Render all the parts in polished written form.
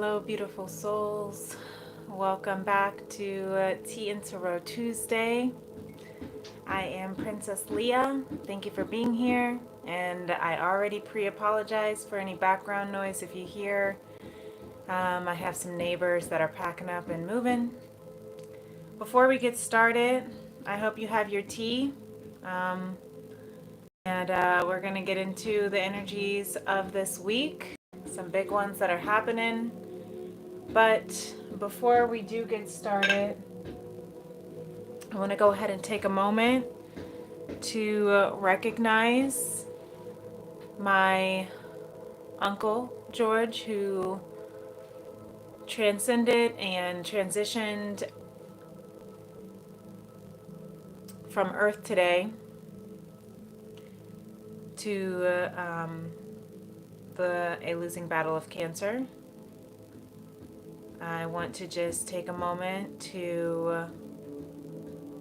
Hello, beautiful souls. Welcome back to Tea+Tarot Tuesday. I am Princess Leah. Thank you for being here. And I already pre-apologize for any background noise if you hear. I have some neighbors that are packing up and moving. Before we get started, I hope you have your tea. And we're going to get into the energies of this week. Some big ones that are happening. But before we do get started, I want to go ahead and take a moment to recognize my uncle George, who transcended and transitioned from Earth today to a losing battle of cancer. I want to just take a moment to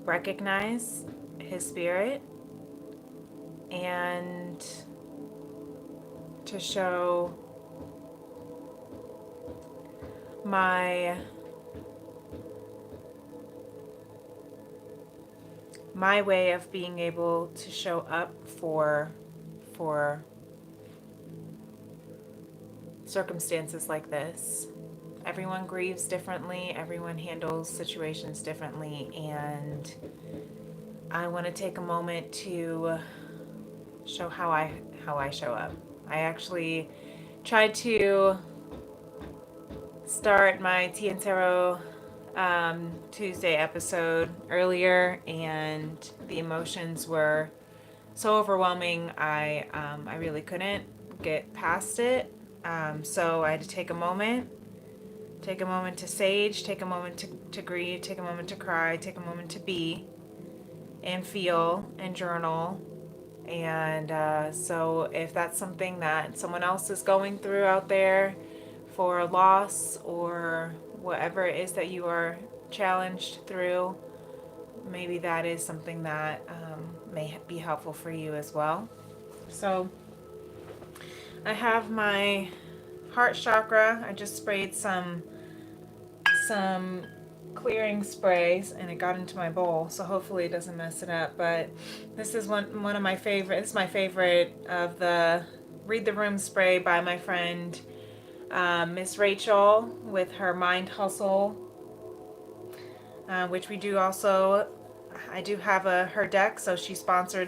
recognize his spirit and to show my way of being able to show up for circumstances like this. Everyone grieves differently, everyone handles situations differently, and I want to take a moment to show how I show up. I actually tried to start my Tea+Tarot Tuesday episode earlier, and the emotions were so overwhelming. I really couldn't get past it. So I had to take a moment to sage, take a moment to grieve, take a moment to cry, take a moment to be and feel and journal. And so if that's something that someone else is going through out there for a loss or whatever it is that you are challenged through, maybe that is something that may be helpful for you as well. So I have my heart chakra. I just sprayed some clearing sprays and it got into my bowl, so hopefully it doesn't mess it up. But this is one of my favorite. This is my favorite of the Read the Room spray by my friend Miss Rachel with her Mind Hustle, which we do also. I do have her deck, so she sponsored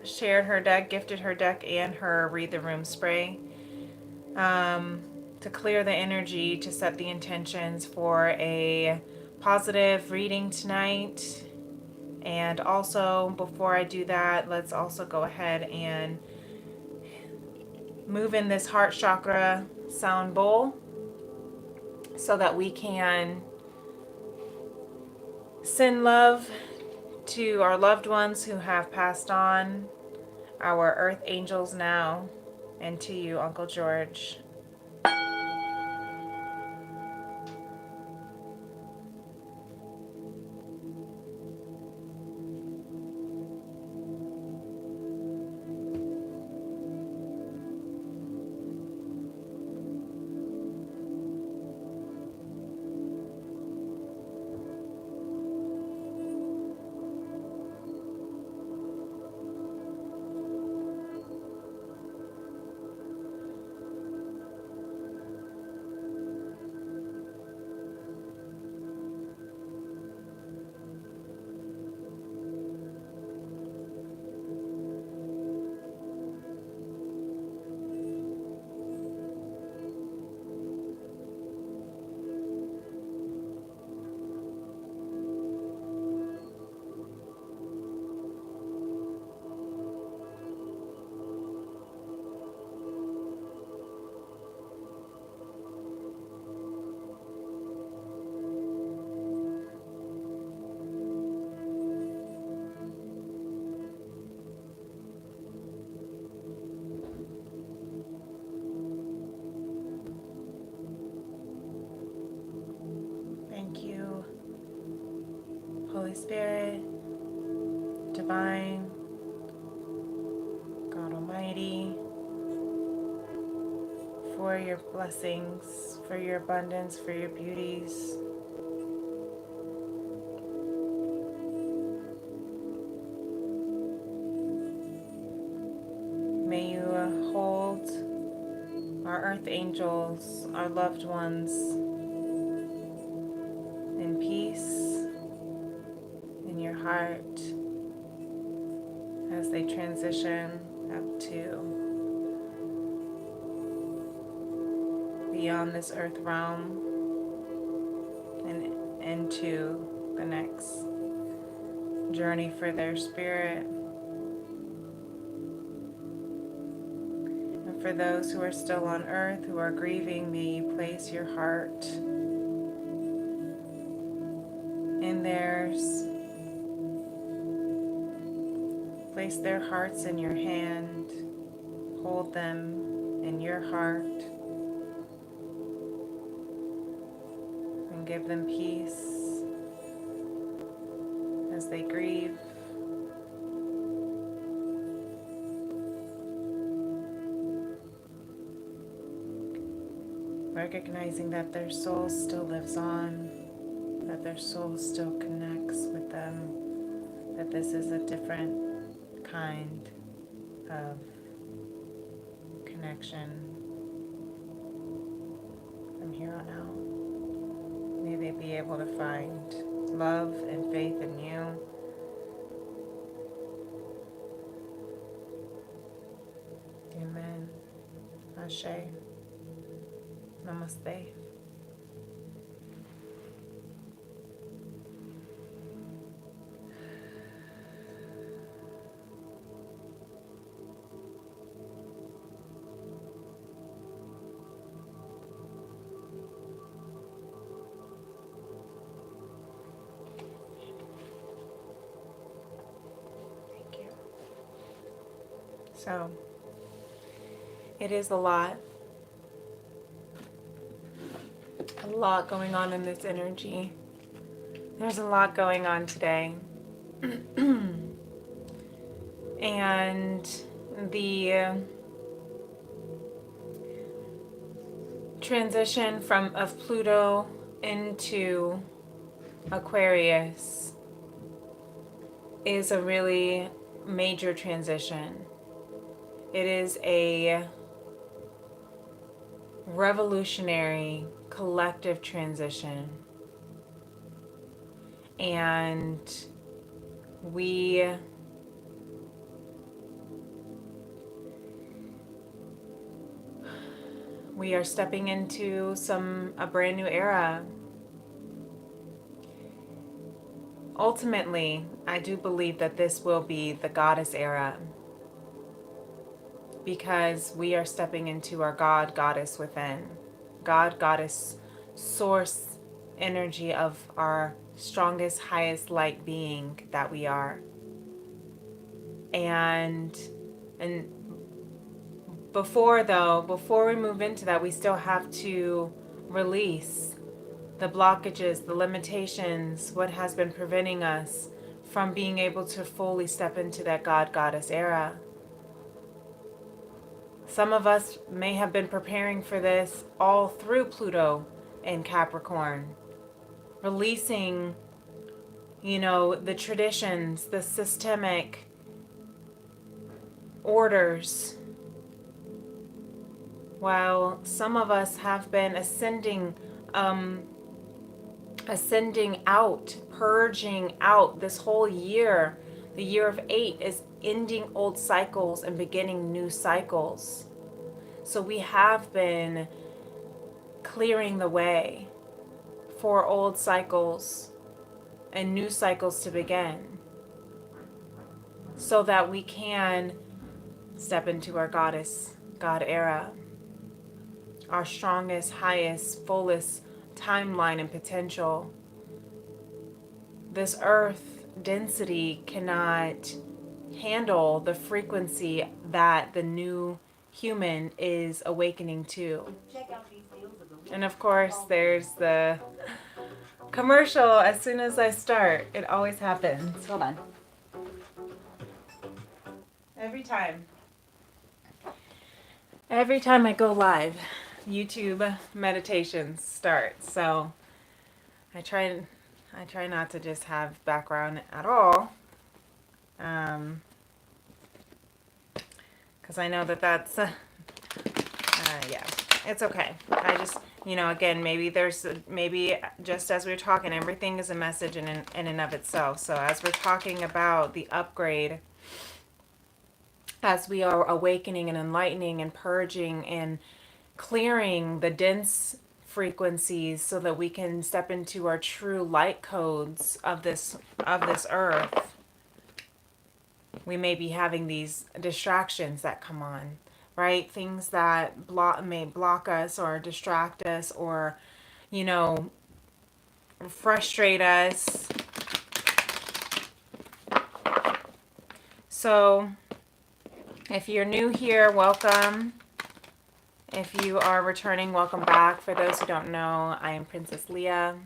shared her deck, gifted her deck and her Read the Room spray to clear the energy, to set the intentions for a positive reading tonight. And also, before I do that, let's also go ahead and move in this heart chakra sound bowl so that we can send love to our loved ones who have passed on, our earth angels now, and to you, Uncle George. Thank you, Holy Spirit, Divine, God Almighty, for your blessings, for your abundance, for your beauties. May you hold our earth angels, our loved ones, in peace in your heart as they transition up to beyond this earth realm and into the next journey for their spirit. And for those who are still on earth, who are grieving, may you place your heart in theirs. Place their hearts in your hand. Hold them in your heart. And give them peace as they grieve. Recognizing that their soul still lives on, that their soul still connects with them, that this is a different kind of connection from here on out. May they be able to find love and faith in you. Amen. Ashe. Namaste. Thank you. So, it is a lot going on in this energy. There's a lot going on today. And the transition of Pluto into Aquarius is a really major transition. It is a revolutionary collective transition, and we are stepping into a brand new era. Ultimately, I do believe that this will be the goddess era, because we are stepping into our God, goddess within. God, goddess, source energy of our strongest, highest light being that we are. And before we move into that, we still have to release the blockages, the limitations, what has been preventing us from being able to fully step into that God, goddess era. Some of us may have been preparing for this all through Pluto and Capricorn, releasing, the traditions, the systemic orders, while some of us have been ascending out, purging out this whole year. The year of 8 is ending old cycles and beginning new cycles. So we have been clearing the way for old cycles and new cycles to begin, so that we can step into our God era, our strongest, highest, fullest timeline and potential. This earth density cannot handle the frequency that the new human is awakening to. And of course, there's the commercial as soon as I start. It always happens. Hold on. Every time I go live, YouTube meditations start. So I try not to just have background at all. Because I know that that's, yeah, it's okay. I just, again, maybe just as we're talking, everything is a message in and of itself. So as we're talking about the upgrade, as we are awakening and enlightening and purging and clearing the dense frequencies so that we can step into our true light codes of this earth, we may be having these distractions that come on, right? Things that may block us or distract us or, frustrate us. So if you're new here, welcome. If you are returning, welcome back. For those who don't know, I am Princess Leah.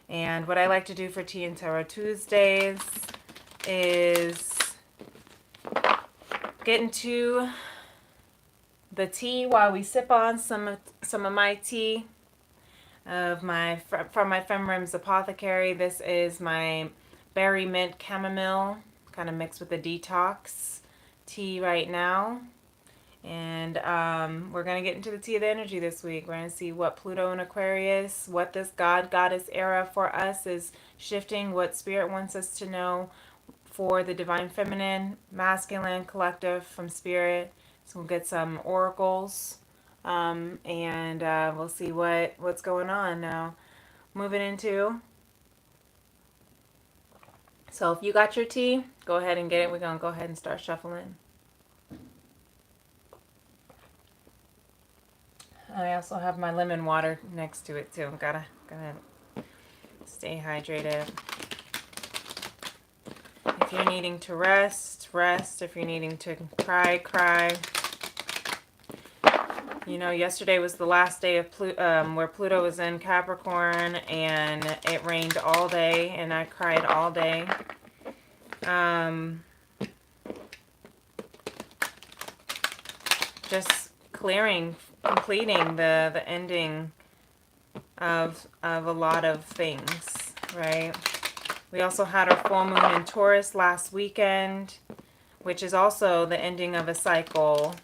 And what I like to do for Tea and Tarot Tuesdays is get into the tea while we sip on some of my tea from my FemRems apothecary. This is my berry mint chamomile, kind of mixed with the detox tea right now. And we're going to get into the tea of the energy this week. We're going to see what Pluto and Aquarius, what this God-Goddess era for us is shifting, what Spirit wants us to know for the Divine Feminine, Masculine, Collective from Spirit. So we'll get some oracles, and we'll see what's going on now. Moving into... So if you got your tea, go ahead and get it. We're going to go ahead and start shuffling. I also have my lemon water next to it too. Gotta stay hydrated. If you're needing to rest, rest. If you're needing to cry, cry. Yesterday was the last day of where Pluto was in Capricorn, and it rained all day, and I cried all day. Just completing the ending of a lot of things, right? We also had our full moon in Taurus last weekend, which is also the ending of a cycle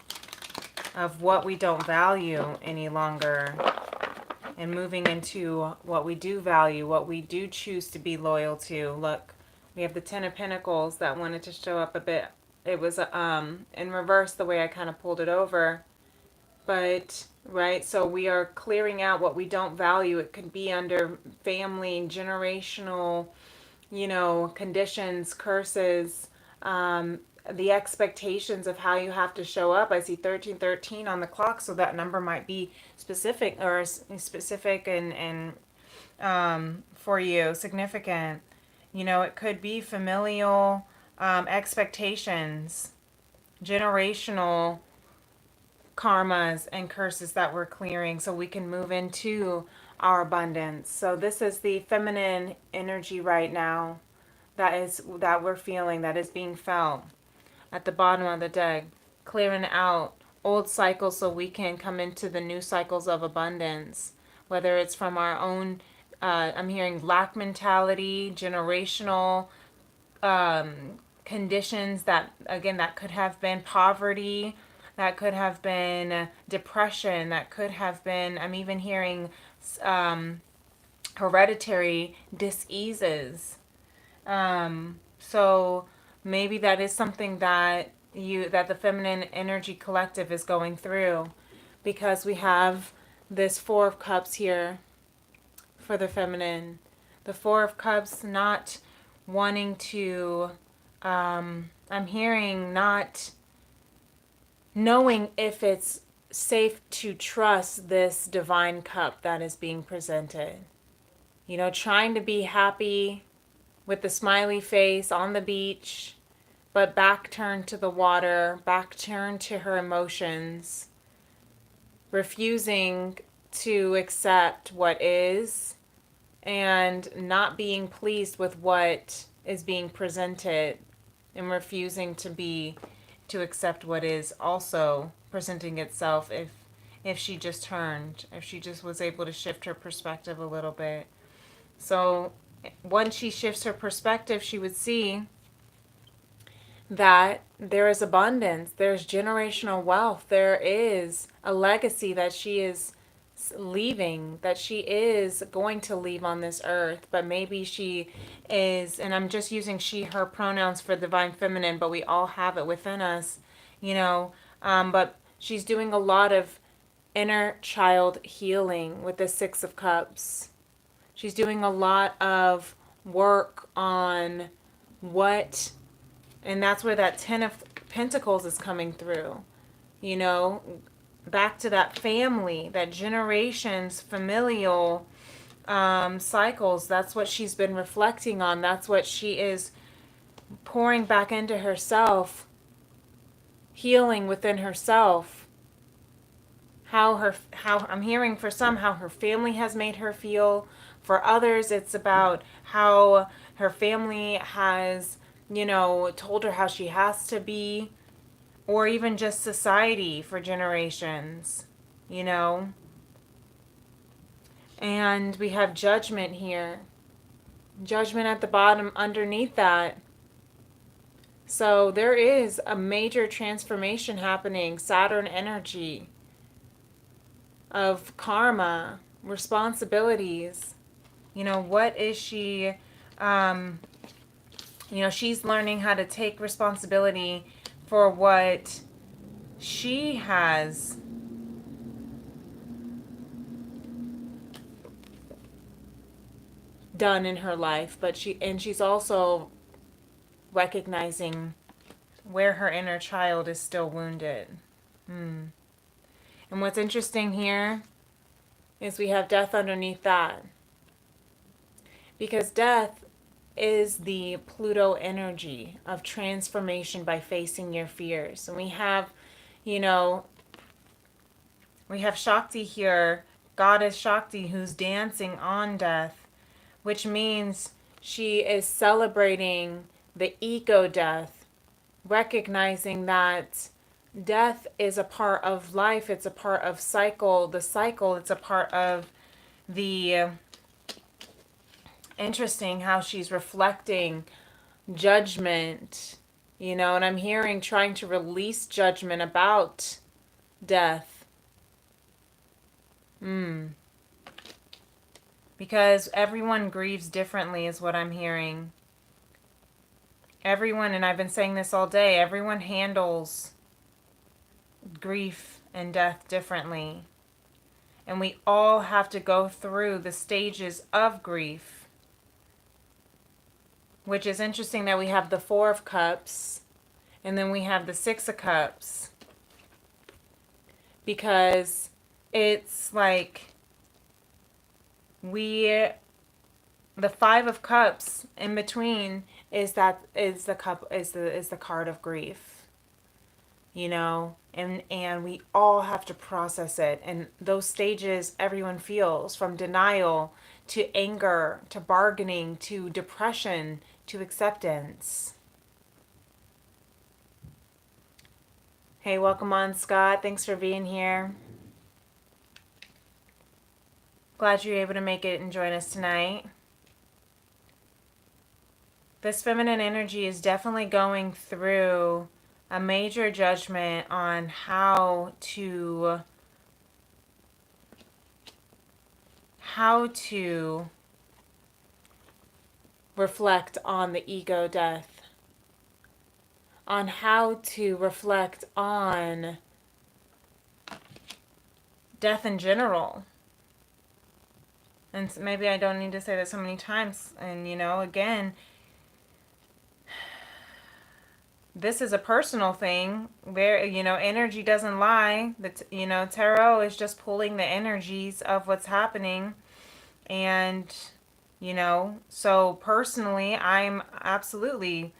of what we don't value any longer and moving into what we do value, what we do choose to be loyal to. Look, we have the Ten of Pentacles that wanted to show up a bit. It was in reverse the way I kind of pulled it over. But, right, so we are clearing out what we don't value. It could be under family, generational, conditions, curses, the expectations of how you have to show up. I see 1313 on the clock, so that number might be specific and for you, significant. It could be familial expectations, generational karmas and curses that we're clearing so we can move into our abundance. So this is the feminine energy right now that we're feeling, that is being felt at the bottom of the deck, clearing out old cycles so we can come into the new cycles of abundance, whether it's from our own I'm hearing lack mentality, generational conditions that could have been poverty, that could have been depression, that could have been, I'm even hearing hereditary diseases. So maybe that is something that the feminine energy collective is going through, because we have this Four of Cups here for the feminine. The Four of Cups, not wanting to, I'm hearing not knowing if it's safe to trust this divine cup that is being presented. Trying to be happy with the smiley face on the beach, but back turned to the water, back turned to her emotions, refusing to accept what is and not being pleased with what is being presented, and refusing to accept what is also presenting itself, if she just turned, if she just was able to shift her perspective a little bit. So once she shifts her perspective, she would see that there is abundance, there's generational wealth, there is a legacy that she is leaving, that she is going to leave on this earth. But maybe she is, and I'm just using she, her pronouns for divine feminine, but we all have it within us, you know. But she's doing a lot of inner child healing with the Six of Cups. She's doing a lot of work on what, and that's where that Ten of Pentacles is coming through. You know, back to that family, that generations, familial cycles. That's what she's been reflecting on. That's what she is pouring back into herself, healing within herself. How I'm hearing for some how her family has made her feel. For others, it's about how her family has, you know, told her how she has to be, or even just society for generations, you know. And we have judgment here. Judgment at the bottom underneath that. So there is a major transformation happening, Saturn energy of karma, responsibilities. You know, what is she, you know, she's learning how to take responsibility for what she has done in her life, but she's also recognizing where her inner child is still wounded. And what's interesting here is we have death underneath that. Because death is the Pluto energy of transformation by facing your fears. And we have, you know, we have Shakti here, Goddess Shakti, who's dancing on death, which means she is celebrating the ego death, recognizing that death is a part of life, it's a part of the cycle, it's a part of the, interesting how she's reflecting judgment, you know, and I'm hearing trying to release judgment about death. Because everyone grieves differently is what I'm hearing. Everyone, and I've been saying this all day, everyone handles grief and death differently. And we all have to go through the stages of grief. Which is interesting that we have the Four of Cups and then we have the Six of Cups. Because it's like the Five of Cups in between is the card of grief, you know, and we all have to process it, and those stages everyone feels, from denial to anger to bargaining to depression to acceptance. Hey, welcome on, Scott. Thanks for being here. Glad you're able to make it and join us tonight. This feminine energy is definitely going through a major judgment on how to reflect on the ego death, on how to reflect on death in general. And maybe I don't need to say that so many times. And, you know, again, this is a personal thing where, you know, energy doesn't lie. You know, tarot is just pulling the energies of what's happening. And, you know, so personally, I'm absolutely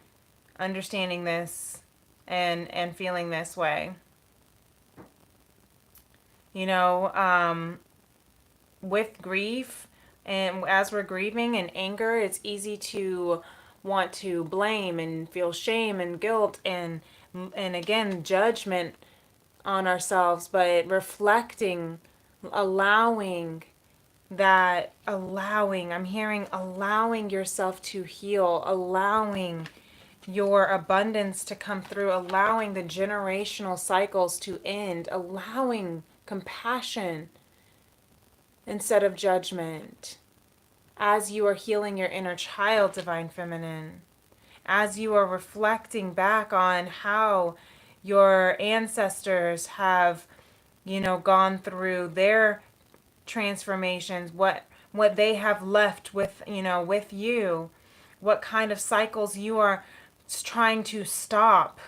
understanding this and feeling this way. You know, with grief, and as we're grieving and anger, it's easy to want to blame and feel shame and guilt and again, judgment on ourselves, but reflecting, allowing I'm hearing allowing yourself to heal, allowing your abundance to come through, allowing the generational cycles to end, allowing compassion instead of judgment. As you are healing your inner child, Divine Feminine, as you are reflecting back on how your ancestors have, gone through their transformations, what they have left with, with you, what kind of cycles you are trying to stop,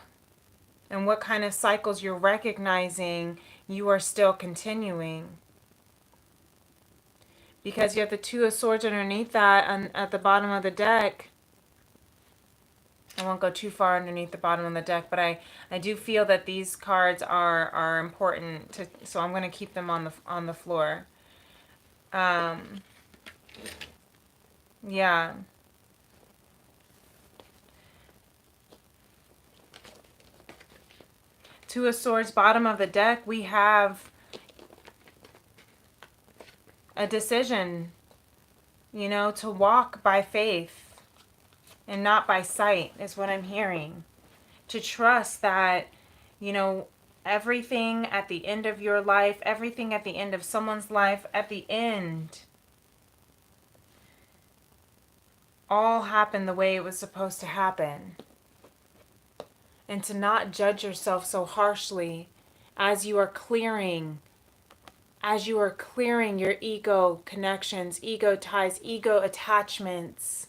and what kind of cycles you're recognizing you are still continuing. Because you have the Two of Swords underneath that at the bottom of the deck. I won't go too far underneath the bottom of the deck, but I do feel that these cards are important so I'm going to keep them on the floor. Yeah. Two of Swords, bottom of the deck, we have a decision, to walk by faith and not by sight is what I'm hearing. To trust that, everything at the end of your life, everything at the end of someone's life, at the end, all happened the way it was supposed to happen. And to not judge yourself so harshly as you are clearing your ego connections, ego ties, ego attachments.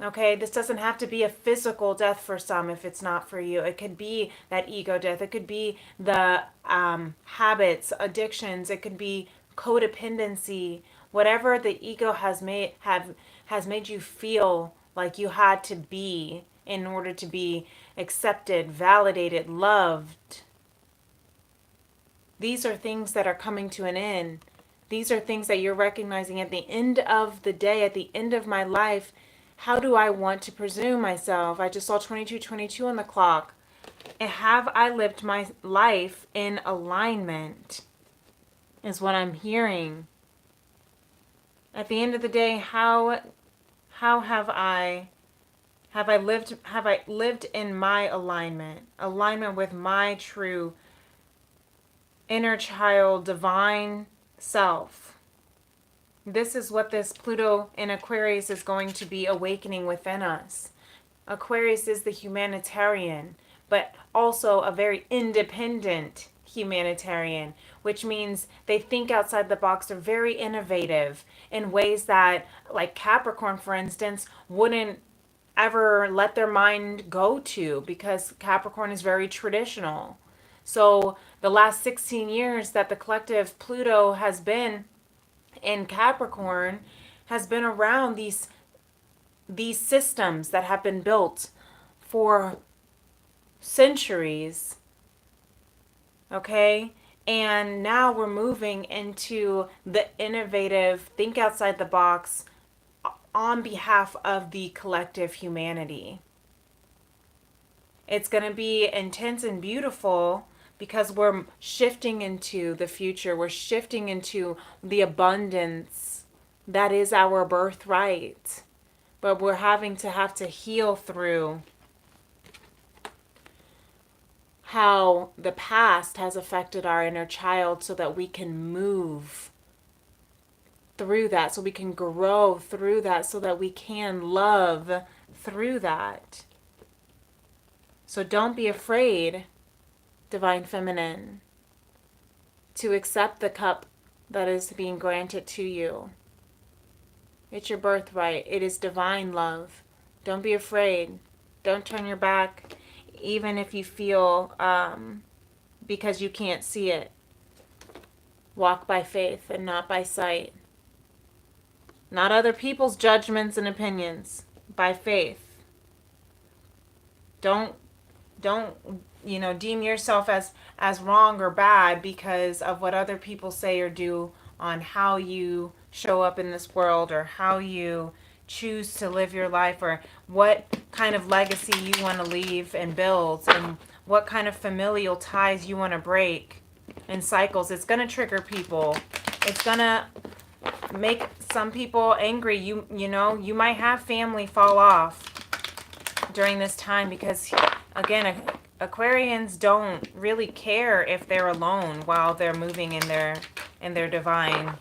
Okay, this doesn't have to be a physical death for some if it's not for you. It could be that ego death. It could be the habits, addictions. It could be codependency. Whatever the ego has made you feel like you had to be in order to be accepted, validated, loved. These are things that are coming to an end. These are things that you're recognizing at the end of the day, at the end of my life. How do I want to presume myself? I just saw 22:22 on the clock. And have I lived my life in alignment? Is what I'm hearing. At the end of the day, how have I lived in my alignment with my true inner child, divine self? This is what this Pluto in Aquarius is going to be awakening within us. Aquarius is the humanitarian, but also a very independent humanitarian, which means they think outside the box. They're very innovative in ways that, like Capricorn, for instance, wouldn't ever let their mind go to, because Capricorn is very traditional. So the last 16 years that the collective Pluto has been in Capricorn has been around these systems that have been built for centuries. Okay? And now we're moving into the innovative, think outside the box on behalf of the collective humanity. It's going to be intense and beautiful because we're shifting into the future. We're shifting into the abundance that is our birthright. But we're having to heal through how the past has affected our inner child so that we can move through that, so we can grow through that, so that we can love through that. So don't be afraid, Divine Feminine, to accept the cup that is being granted to you. It's your birthright. It is divine love. Don't be afraid. Don't turn your back, even if you feel because you can't see it. Walk by faith and not by sight. Not other people's judgments and opinions. By faith. Don't deem yourself as wrong or bad because of what other people say or do on how you show up in this world, or how you choose to live your life, or what kind of legacy you want to leave and build, and what kind of familial ties you want to break in cycles. It's going to trigger people. It's going to make some people angry. You know, you might have family fall off during this time because, again, Aquarians don't really care if they're alone while they're moving in their divine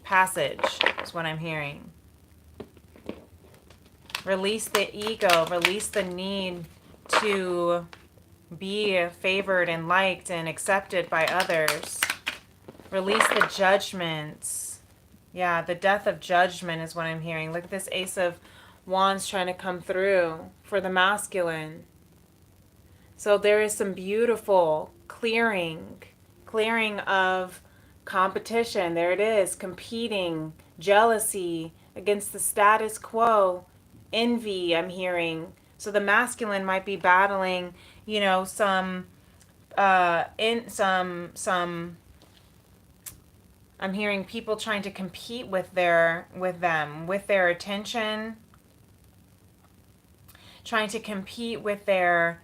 passage, is what I'm hearing. Release the ego, release the need to be favored and liked and accepted by others. Release the judgments. Yeah, the death of judgment is what I'm hearing. Look at this Ace of Wands trying to come through for the masculine. So there is some beautiful clearing of competition. There it is, competing, jealousy against the status quo, envy, I'm hearing. So the masculine might be battling, you know, I'm hearing people trying to compete with their attention, trying to compete with their,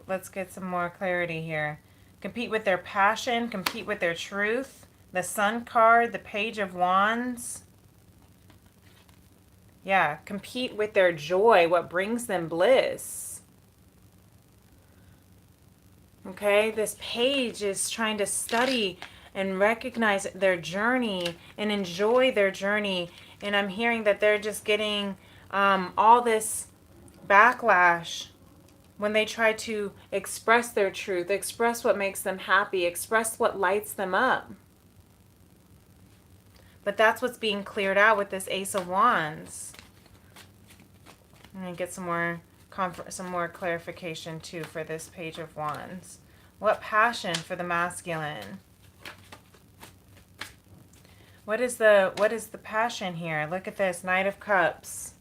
let's get some more clarity here. Compete with their passion, compete with their truth. The Sun card, the Page of Wands. Yeah, compete with their joy, what brings them bliss. Okay, this page is trying to study and recognize their journey and enjoy their journey. And I'm hearing that they're just getting all this backlash when they try to express their truth, express what makes them happy, express what lights them up. But that's what's being cleared out with this Ace of Wands. I'm going to get some more clarification too for this Page of Wands. What passion for the masculine? What is the passion here? Look at this, Knight of Cups.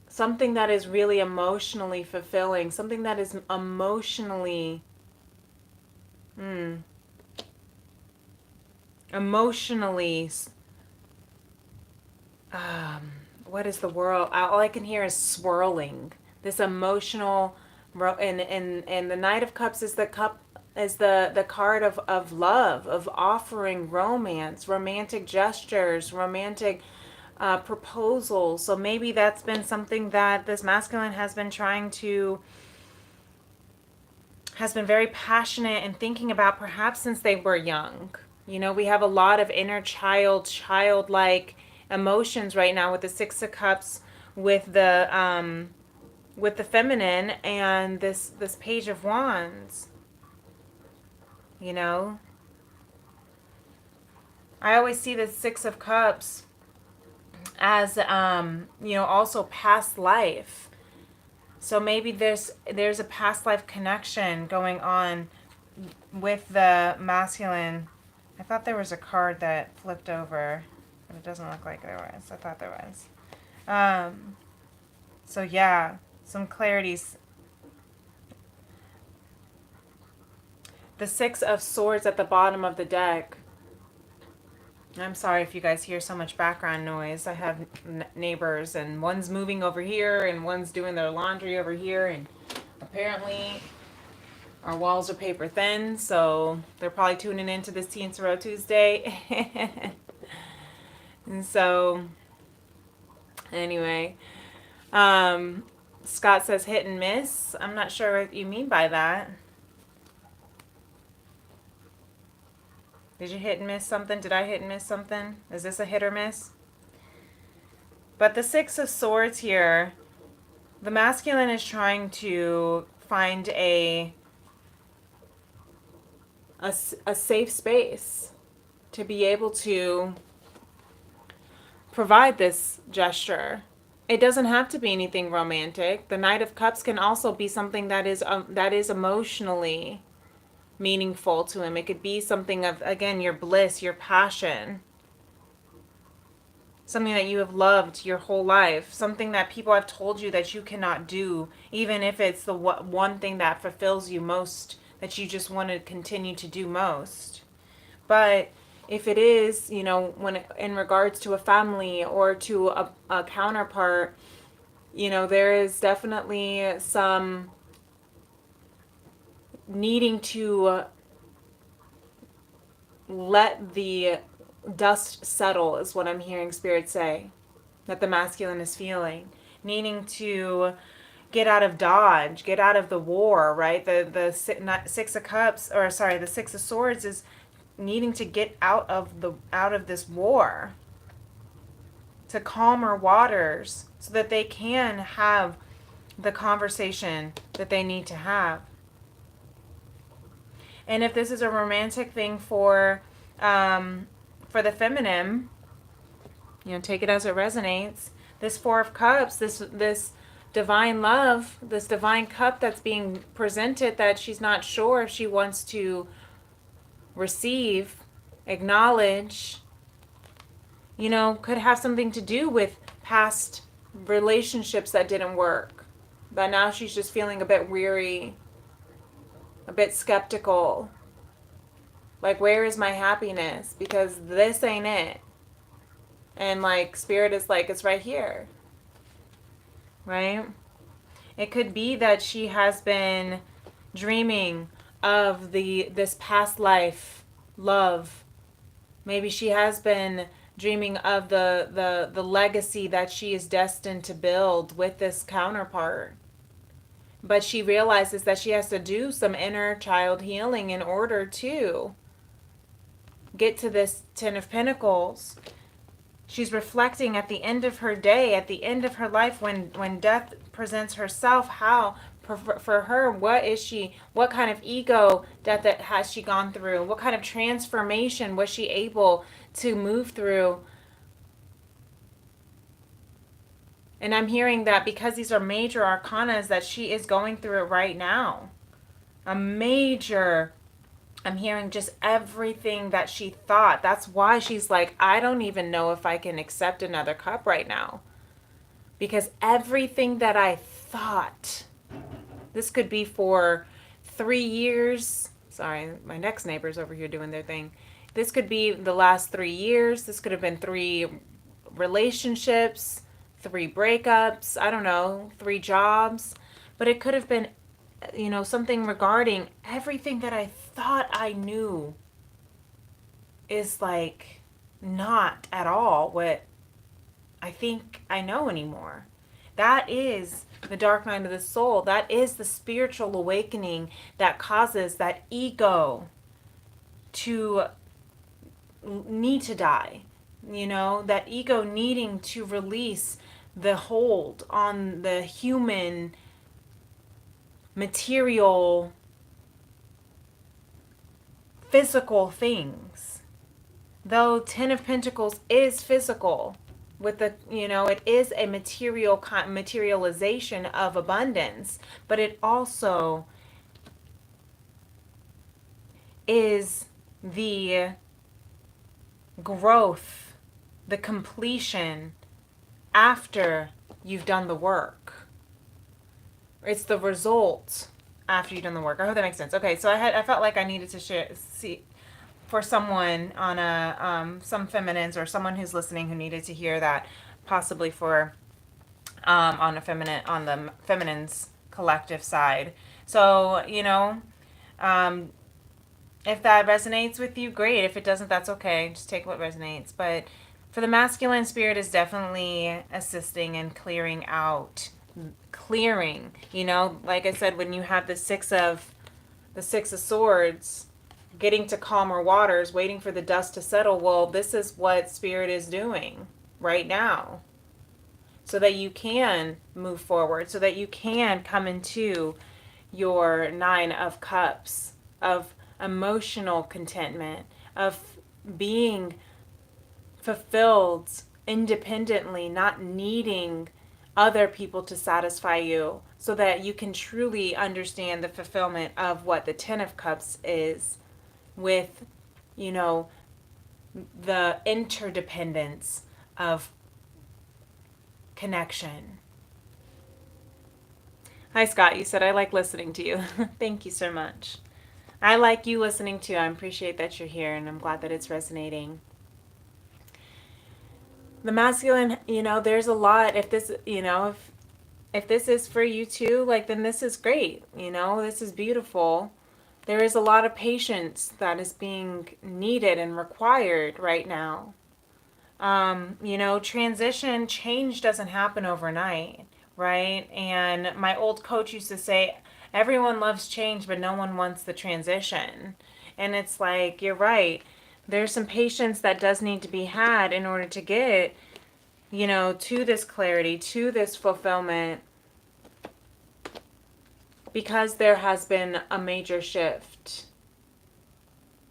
Something that is really emotionally fulfilling, something that is emotionally what is the world? All I can hear is swirling. This emotional, and the Knight of Cups is the card of love, of offering romance, romantic gestures, romantic proposals. So maybe that's been something that this masculine has been very passionate and thinking about perhaps since they were young. You know, we have a lot of inner childlike emotions right now with the Six of Cups, with the feminine, and this Page of Wands. You know, I always see the Six of Cups as you know, also past life. So maybe there's a past life connection going on with the masculine. I thought there was a card that flipped over, but it doesn't look like there was. I thought there was. So yeah, some clarities. The Six of Swords at the bottom of the deck. I'm sorry if you guys hear so much background noise. I have neighbors, and one's moving over here, and one's doing their laundry over here, and apparently our walls are paper thin, so they're probably tuning into this Tea+Tarot Tuesday. And so, anyway, Scott says hit and miss. I'm not sure what you mean by that. Did you hit and miss something? Did I hit and miss something? Is this a hit or miss? But the Six of Swords here, the masculine is trying to find a safe space to be able to provide this gesture. It doesn't have to be anything romantic. The Knight of Cups can also be something that is emotionally meaningful to him. It could be something of, again, your bliss, your passion, something that you have loved your whole life, something that people have told you that you cannot do, even if it's the one thing that fulfills you most, that you just want to continue to do most. But if it is, you know, in regards to a family or to a counterpart, you know, there is definitely some needing to let the dust settle, is what I'm hearing Spirit say, that the masculine is feeling. Needing to get out of Dodge, get out of the war, right? Six of Cups, or sorry, the Six of Swords is needing to get out of this war, to calmer waters, so that they can have the conversation that they need to have. And if this is a romantic thing for the feminine, you know, take it as it resonates. This Four of Cups, this divine love, this divine cup that's being presented, that she's not sure if she wants to receive, acknowledge, you know, could have something to do with past relationships that didn't work. But now she's just feeling a bit weary, a bit skeptical. Like, where is my happiness? Because this ain't it. And like, Spirit is like, it's right here. Right? It could be that she has been dreaming of this past life love. Maybe she has been dreaming of the legacy that she is destined to build with this counterpart. But she realizes that she has to do some inner child healing in order to get to this Ten of Pentacles. She's reflecting at the end of her day, at the end of her life, when death presents herself, how for her, what kind of ego death that has she gone through? What kind of transformation was she able to move through? And I'm hearing that because these are major arcanas, that she is going through it right now. I'm hearing just everything that she thought. That's why she's like, I don't even know if I can accept another cup right now. Because everything that I thought, this could be for 3 years. Sorry, my next neighbor's over here doing their thing. This could be the last 3 years. This could have been 3 relationships, 3 breakups, I don't know, 3 jobs. But it could have been, you know, something regarding everything that I thought I knew is like not at all what I think I know anymore. That is the dark night of the soul. That is the spiritual awakening that causes that ego to need to die. You know, that ego needing to release the hold on the human material physical things. Though Ten of Pentacles is physical, with the, you know, it is a materialization of abundance, but it also is the growth, the completion after you've done the work. It's the result after you've done the work. I hope that makes sense. Okay, so I felt like I needed to see for someone on some feminines, or someone who's listening who needed to hear that, possibly for on the feminine's collective side. So, you know, if that resonates with you, great. If it doesn't, that's okay. Just take what resonates. But for the masculine, Spirit is definitely assisting in clearing, you know, like I said, when you have the Six of Swords, getting to calmer waters, waiting for the dust to settle. Well, this is what Spirit is doing right now, so that you can move forward, so that you can come into your Nine of Cups, of emotional contentment, of being fulfilled independently, not needing other people to satisfy you, so that you can truly understand the fulfillment of what the Ten of Cups is, with, you know, the interdependence of connection. Hi, Scott. You said I like listening to you. Thank you so much. I like you listening too. I appreciate that you're here, and I'm glad that it's resonating. The masculine, there's a lot. If this, if this is for you too, like, then this is great. This is beautiful. There is a lot of patience that is being needed and required right now. Transition, change doesn't happen overnight, right? And my old coach used to say, everyone loves change, but no one wants the transition. And it's like, you're right. There's some patience that does need to be had in order to get, to this clarity, to this fulfillment, because there has been a major shift.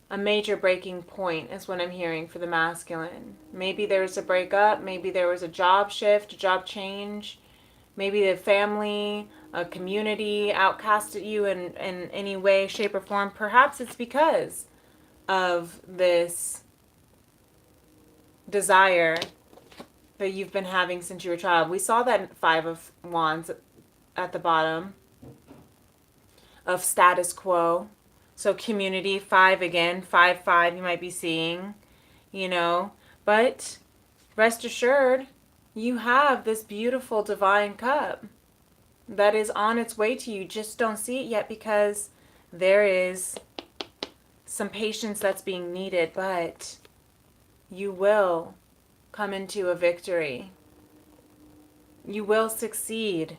A major breaking point is what I'm hearing for the masculine. Maybe there was a breakup, maybe there was a job shift, a job change, maybe the family, a community outcasted you in any way, shape, or form. Perhaps it's because of this desire that you've been having since you were a child. We saw that 5 of Wands at the bottom of status quo. So community, 5 again, 5 you might be seeing, but rest assured, you have this beautiful divine cup that is on its way to you. Just don't see it yet because there is some patience that's being needed, but you will come into a victory. You will succeed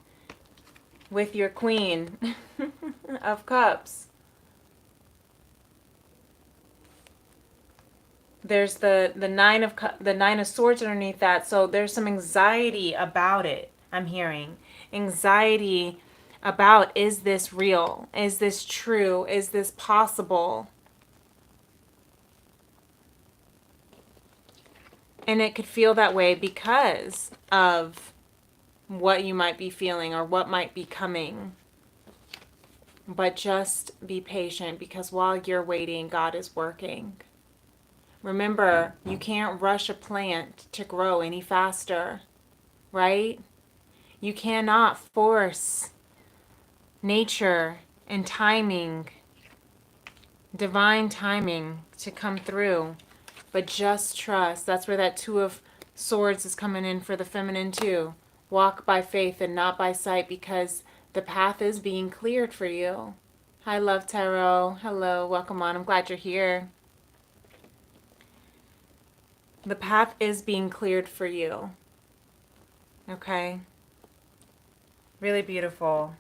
with your Queen of Cups. There's the nine of swords underneath that, so there's some anxiety about it. I'm hearing anxiety about, is this real? Is this true? Is this possible? And it could feel that way because of what you might be feeling or what might be coming. But just be patient, because while you're waiting, God is working. Remember, you can't rush a plant to grow any faster, right? You cannot force nature and timing, divine timing, to come through. But just trust. That's where that 2 of Swords is coming in for the feminine too. Walk by faith and not by sight, because the path is being cleared for you. Hi, Love Tarot. Hello, welcome on. I'm glad you're here. The path is being cleared for you. Okay? Really beautiful.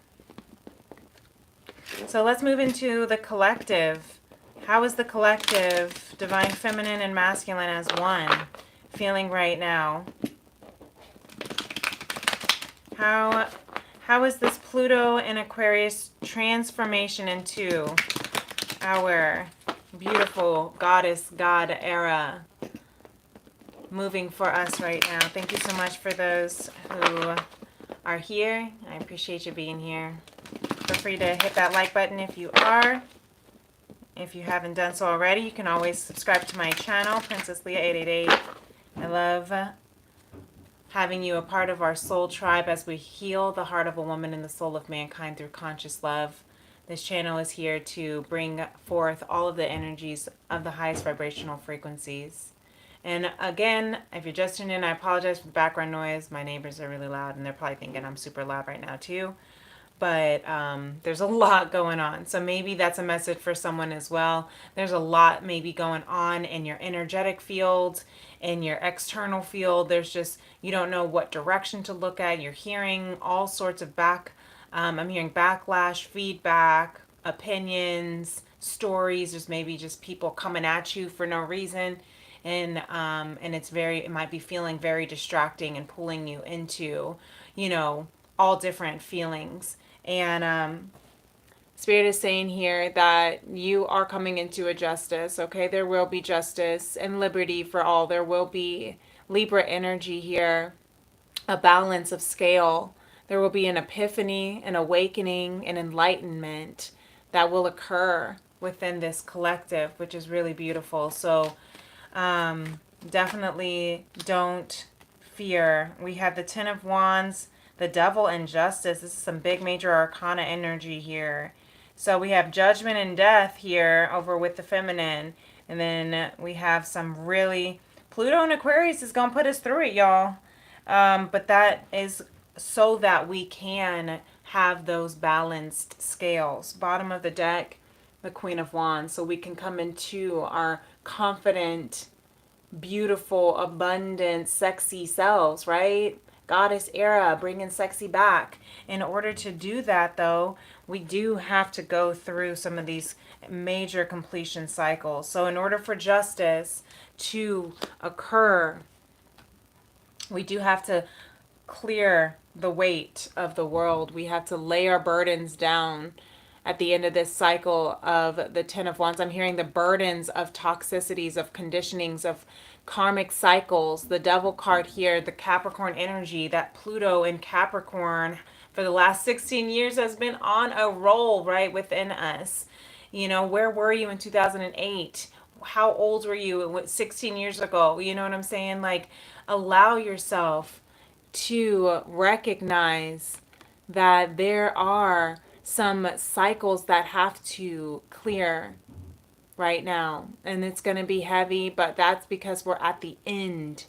So let's move into the collective. How is the collective, divine feminine and masculine as one, feeling right now? How is this Pluto and Aquarius transformation into our beautiful goddess God era moving for us right now? Thank you so much for those who are here. I appreciate you being here. Feel free to hit that like button if you are. If you haven't done so already, you can always subscribe to my channel, Princess Leah 888. I love having you a part of our soul tribe as we heal the heart of a woman and the soul of mankind through conscious love. This channel is here to bring forth all of the energies of the highest vibrational frequencies. And again, if you're just tuning in, I apologize for the background noise. My neighbors are really loud, and they're probably thinking I'm super loud right now too. But there's a lot going on. So maybe that's a message for someone as well. There's a lot maybe going on in your energetic field, in your external field. There's just, you don't know what direction to look at. You're hearing all sorts of I'm hearing backlash, feedback, opinions, stories. There's maybe just people coming at you for no reason. And it might be feeling very distracting and pulling you into, all different feelings. And Spirit is saying here that you are coming into a justice, okay? There will be justice and liberty for all. There will be Libra energy here, a balance of scale. There will be an epiphany, an awakening, an enlightenment that will occur within this collective, which is really beautiful. So definitely don't fear. We have the 10 of Wands, the Devil, and Justice. This is some big major arcana energy here. So we have Judgment and Death here over with the feminine. And then we have some really... Pluto and Aquarius is going to put us through it, y'all. But that is so that we can have those balanced scales. Bottom of the deck, the Queen of Wands. So we can come into our confident, beautiful, abundant, sexy selves, right? Goddess era, bringing sexy back. In order to do that, though, we do have to go through some of these major completion cycles. So in order for justice to occur, we do have to clear the weight of the world. We have to lay our burdens down at the end of this cycle of the Ten of Wands. I'm hearing the burdens of toxicities, of conditionings, of karmic cycles. The Devil card here, the Capricorn energy, that Pluto in Capricorn for the last 16 years has been on a roll right within us. You know, where were you in 2008? How old were you 16 years ago? You know what I'm saying? Like, allow yourself to recognize that there are some cycles that have to clear right now, and it's going to be heavy, but that's because we're at the end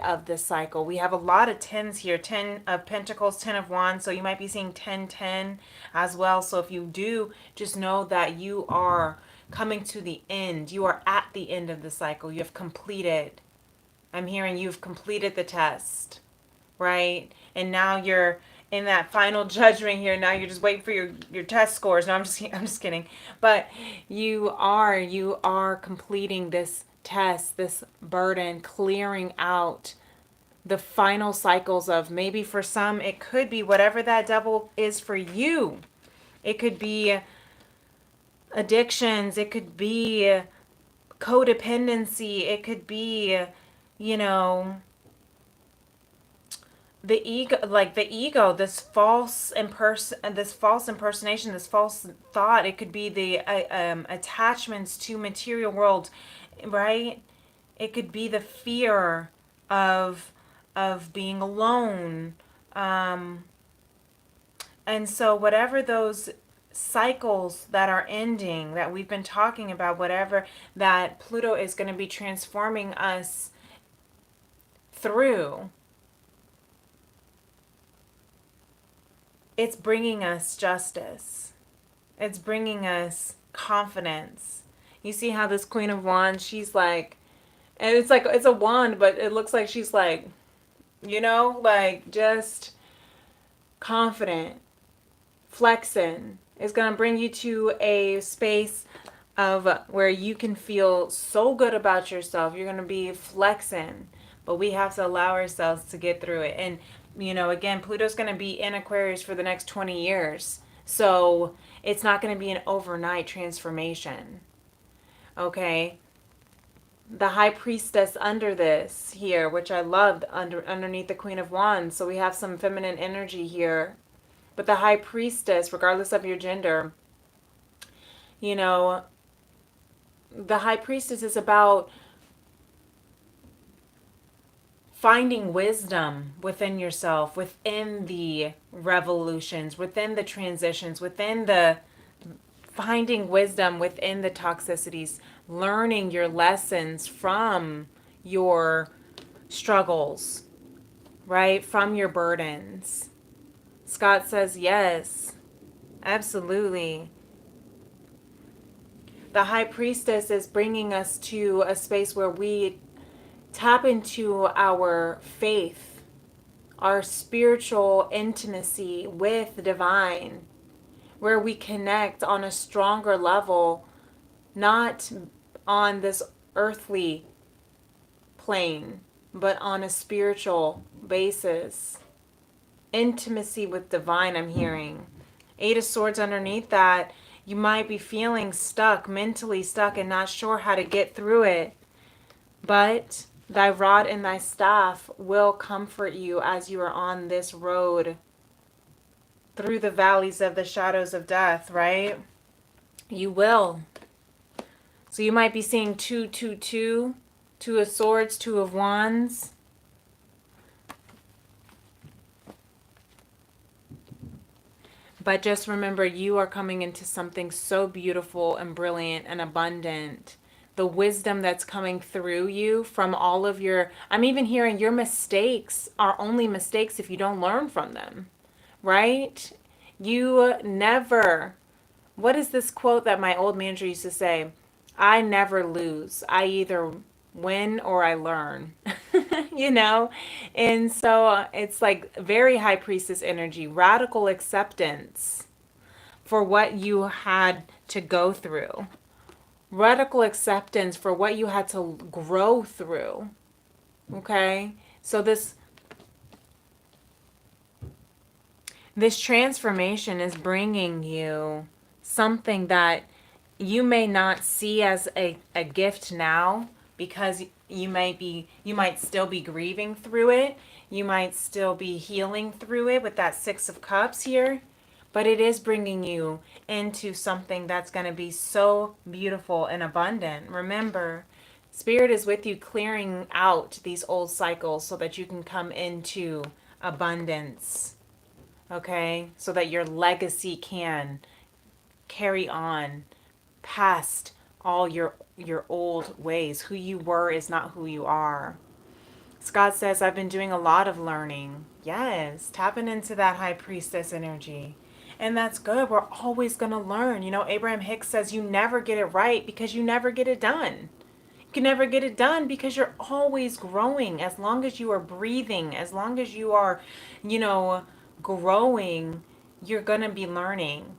of the cycle. We have a lot of tens here, 10 of Pentacles, 10 of Wands, so you might be seeing 10 as well. So if you do, just know that you are coming to the end. You are at the end of the cycle. You have completed. I'm hearing you've completed the test, right? And now you're in that final judgment here. Now you're just waiting for your test scores. No, I'm just kidding. But you are completing this test, this burden, clearing out the final cycles of, maybe for some it could be whatever that devil is for you. It could be addictions, it could be codependency, it could be, you know, the ego, this false impersonation, this false thought. It could be the attachments to material world, right? It could be the fear of being alone, and so whatever those cycles that are ending that we've been talking about, whatever that Pluto is going to be transforming us through, it's bringing us justice. It's bringing us confidence. You see how this Queen of Wands, she's like, and it's like, it's a wand, but it looks like she's like, you know, like just confident, flexing. It's going to bring you to a space of where you can feel so good about yourself. You're going to be flexing, but we have to allow ourselves to get through it. And you know, again, Pluto's going to be in Aquarius for the next 20 years. So it's not going to be an overnight transformation. Okay. The High Priestess under this here, which I loved, underneath the Queen of Wands. So we have some feminine energy here. But the High Priestess, regardless of your gender, you know, the High Priestess is about finding wisdom within yourself, within the revolutions, within the transitions, within the finding wisdom within the toxicities, learning your lessons from your struggles, right? From your burdens. Scott says yes, absolutely. The High Priestess is bringing us to a space where we tap into our faith, our spiritual intimacy with the divine, where we connect on a stronger level, not on this earthly plane, but on a spiritual basis. Intimacy with divine, I'm hearing. Eight of Swords underneath that, you might be feeling stuck, mentally stuck, and not sure how to get through it. But thy rod and thy staff will comfort you as you are on this road through the valleys of the shadows of death, right? You will. So you might be seeing 2 of Swords, 2 of Wands. But just remember, you are coming into something so beautiful and brilliant and abundant. The wisdom that's coming through you from all of your, I'm even hearing your mistakes are only mistakes if you don't learn from them, right? You never, what is this quote that my old manager used to say? I never lose. I either win or I learn, you know? And so it's like very high priestess energy, radical acceptance for what you had to go through, radical acceptance for what you had to grow through. Okay? So this transformation is bringing you something that you may not see as a gift now, because you might still be grieving through it. You might still be healing through it with that 6 of Cups here. But it is bringing you into something that's going to be so beautiful and abundant. Remember, Spirit is with you clearing out these old cycles so that you can come into abundance. Okay? So that your legacy can carry on past all your old ways. Who you were is not who you are. Scott says, I've been doing a lot of learning. Yes, tapping into that high priestess energy. And that's good. We're always going to learn. You know, Abraham Hicks says you never get it right because you never get it done. You can never get it done because you're always growing. As long as you are breathing, as long as you are, you know, growing, you're going to be learning.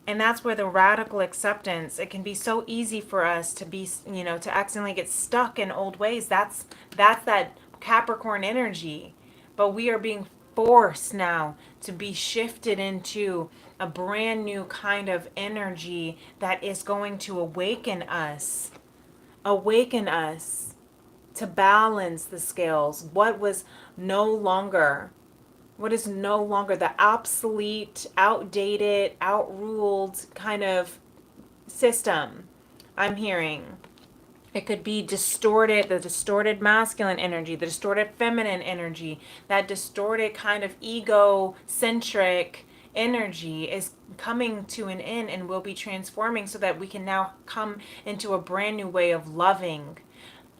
And that's where the radical acceptance, it can be so easy for us to be, you know, to accidentally get stuck in old ways. That's that Capricorn energy. But we are being forced now to be shifted into a brand new kind of energy that is going to awaken us to balance the scales. What is no longer the obsolete, outdated, outruled kind of system I'm hearing. It could be distorted, the distorted masculine energy, the distorted feminine energy, that distorted kind of egocentric energy is coming to an end and will be transforming so that we can now come into a brand new way of loving,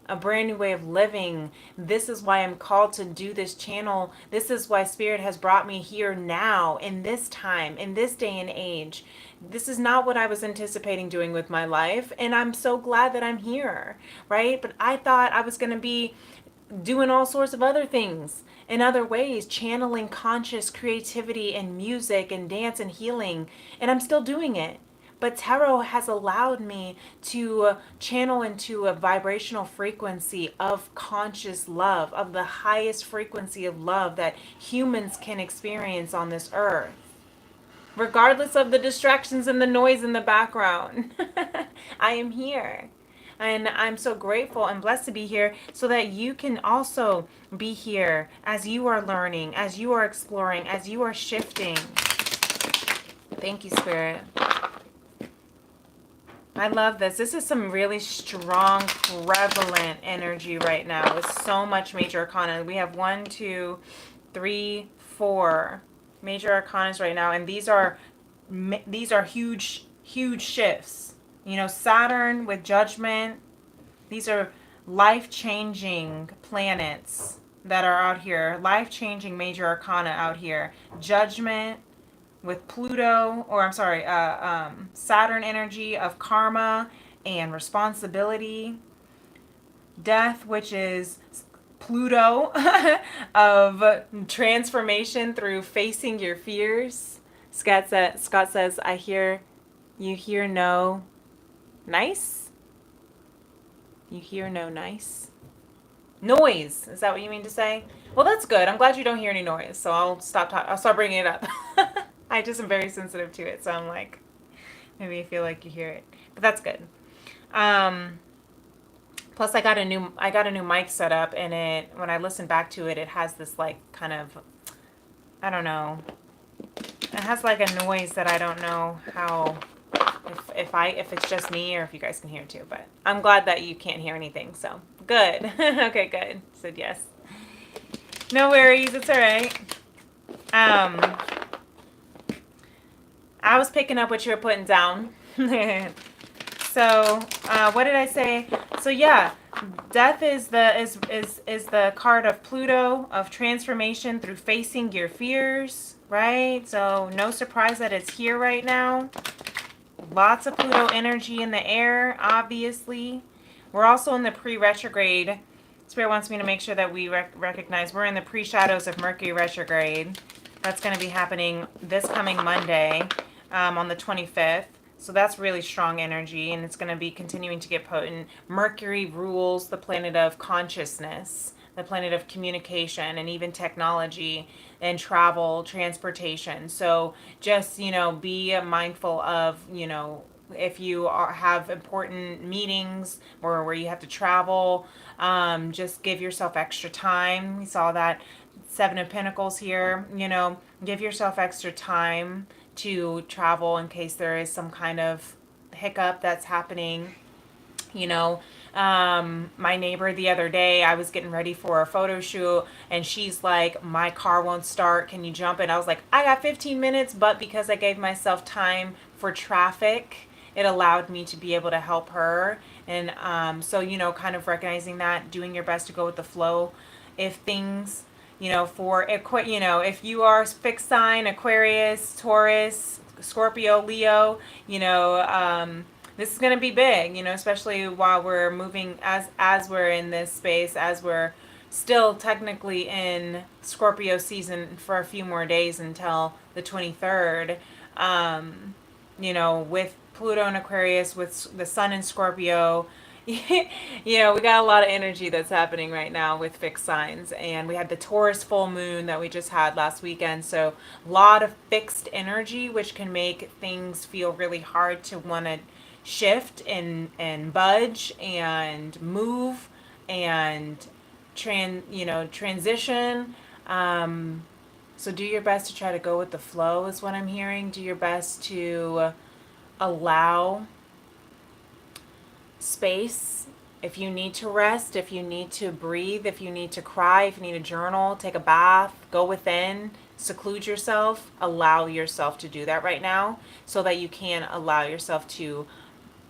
a brand new way of living. This is why I'm called to do this channel. This is why Spirit has brought me here now, in this time, in this day and age. This is not what I was anticipating doing with my life, and I'm so glad that I'm here, right? But I thought I was going to be doing all sorts of other things in other ways, channeling conscious creativity and music and dance and healing, and I'm still doing it. But tarot has allowed me to channel into a vibrational frequency of conscious love, of the highest frequency of love that humans can experience on this earth, regardless of the distractions and the noise in the background. I am here. And I'm so grateful and blessed to be here so that you can also be here as you are learning, as you are exploring, as you are shifting. Thank you, Spirit. I love this. This is some really strong, prevalent energy right now with so much major arcana. We have 1, 2, 3, 4 major arcanas right now, and these are huge, huge shifts. You know, Saturn with Judgment. These are life-changing planets that are out here. Life-changing major arcana out here. Judgment with Pluto, or I'm sorry, Saturn energy of karma and responsibility. Death, which is Pluto of transformation through facing your fears. Scott says, I hear, you hear no nice? You hear no nice? Noise. Is that what you mean to say? Well, that's good. I'm glad you don't hear any noise, so I'll start bringing it up. I just am very sensitive to it, so I'm like, maybe I feel like you hear it, but that's good. Plus, I got a new mic set up, and when I listen back to it, it has this like kind of, I don't know, it has like a noise that I don't know how, if it's just me or if you guys can hear it too. But I'm glad that you can't hear anything, so good. Okay, good. Said yes. No worries. It's all right. I was picking up what you were putting down. So, what did I say? So yeah, death is the card of Pluto, of transformation through facing your fears, right? So no surprise that it's here right now. Lots of Pluto energy in the air, obviously. We're also in the pre-retrograde. Spirit wants me to make sure that we recognize we're in the pre-shadows of Mercury retrograde. That's going to be happening this coming Monday, on the 25th. So that's really strong energy, and it's going to be continuing to get potent. Mercury rules the planet of consciousness, the planet of communication, and even technology and travel, transportation. So just, be mindful of, if you have important meetings or where you have to travel, just give yourself extra time. We saw that Seven of Pentacles here, give yourself extra time to travel in case there is some kind of hiccup that's happening. My neighbor the other day, I was getting ready for a photo shoot, and she's like, my car won't start, can you jump in? I was like, I got 15 minutes, but because I gave myself time for traffic, it allowed me to be able to help her. And so, kind of recognizing that, doing your best to go with the flow. If things, if you are fixed sign, Aquarius, Taurus, Scorpio, Leo, this is going to be big, especially while we're moving, as we're in this space, as we're still technically in Scorpio season for a few more days until the 23rd. With Pluto and Aquarius, with the sun in Scorpio, we got a lot of energy that's happening right now with fixed signs. And we had the Taurus full moon that we just had last weekend. So a lot of fixed energy, which can make things feel really hard to want to shift and budge and move and transition. So do your best to try to go with the flow is what I'm hearing. Do your best to allow space. If you need to rest, if you need to breathe, if you need to cry, if you need to journal, take a bath, go within, seclude yourself, allow yourself to do that right now so that you can allow yourself to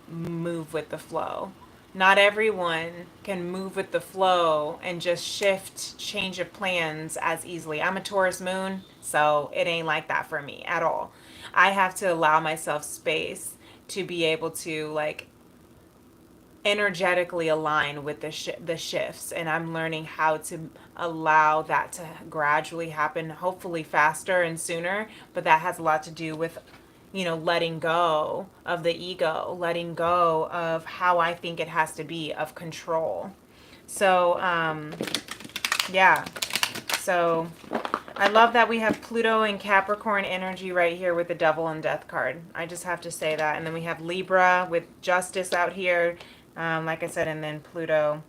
move with the flow. Not everyone can move with the flow and just shift, change of plans as easily. I'm a Taurus moon, so it ain't like that for me at all. I have to allow myself space to be able to energetically align with the shifts, and I'm learning how to allow that to gradually happen, hopefully faster and sooner, but that has a lot to do with letting go of the ego, letting go of how I think it has to be, of control. So yeah, so I love that we have Pluto and Capricorn energy right here with the Devil and Death card. I just have to say that. And then we have Libra with Justice out here, like I said, and then Pluto.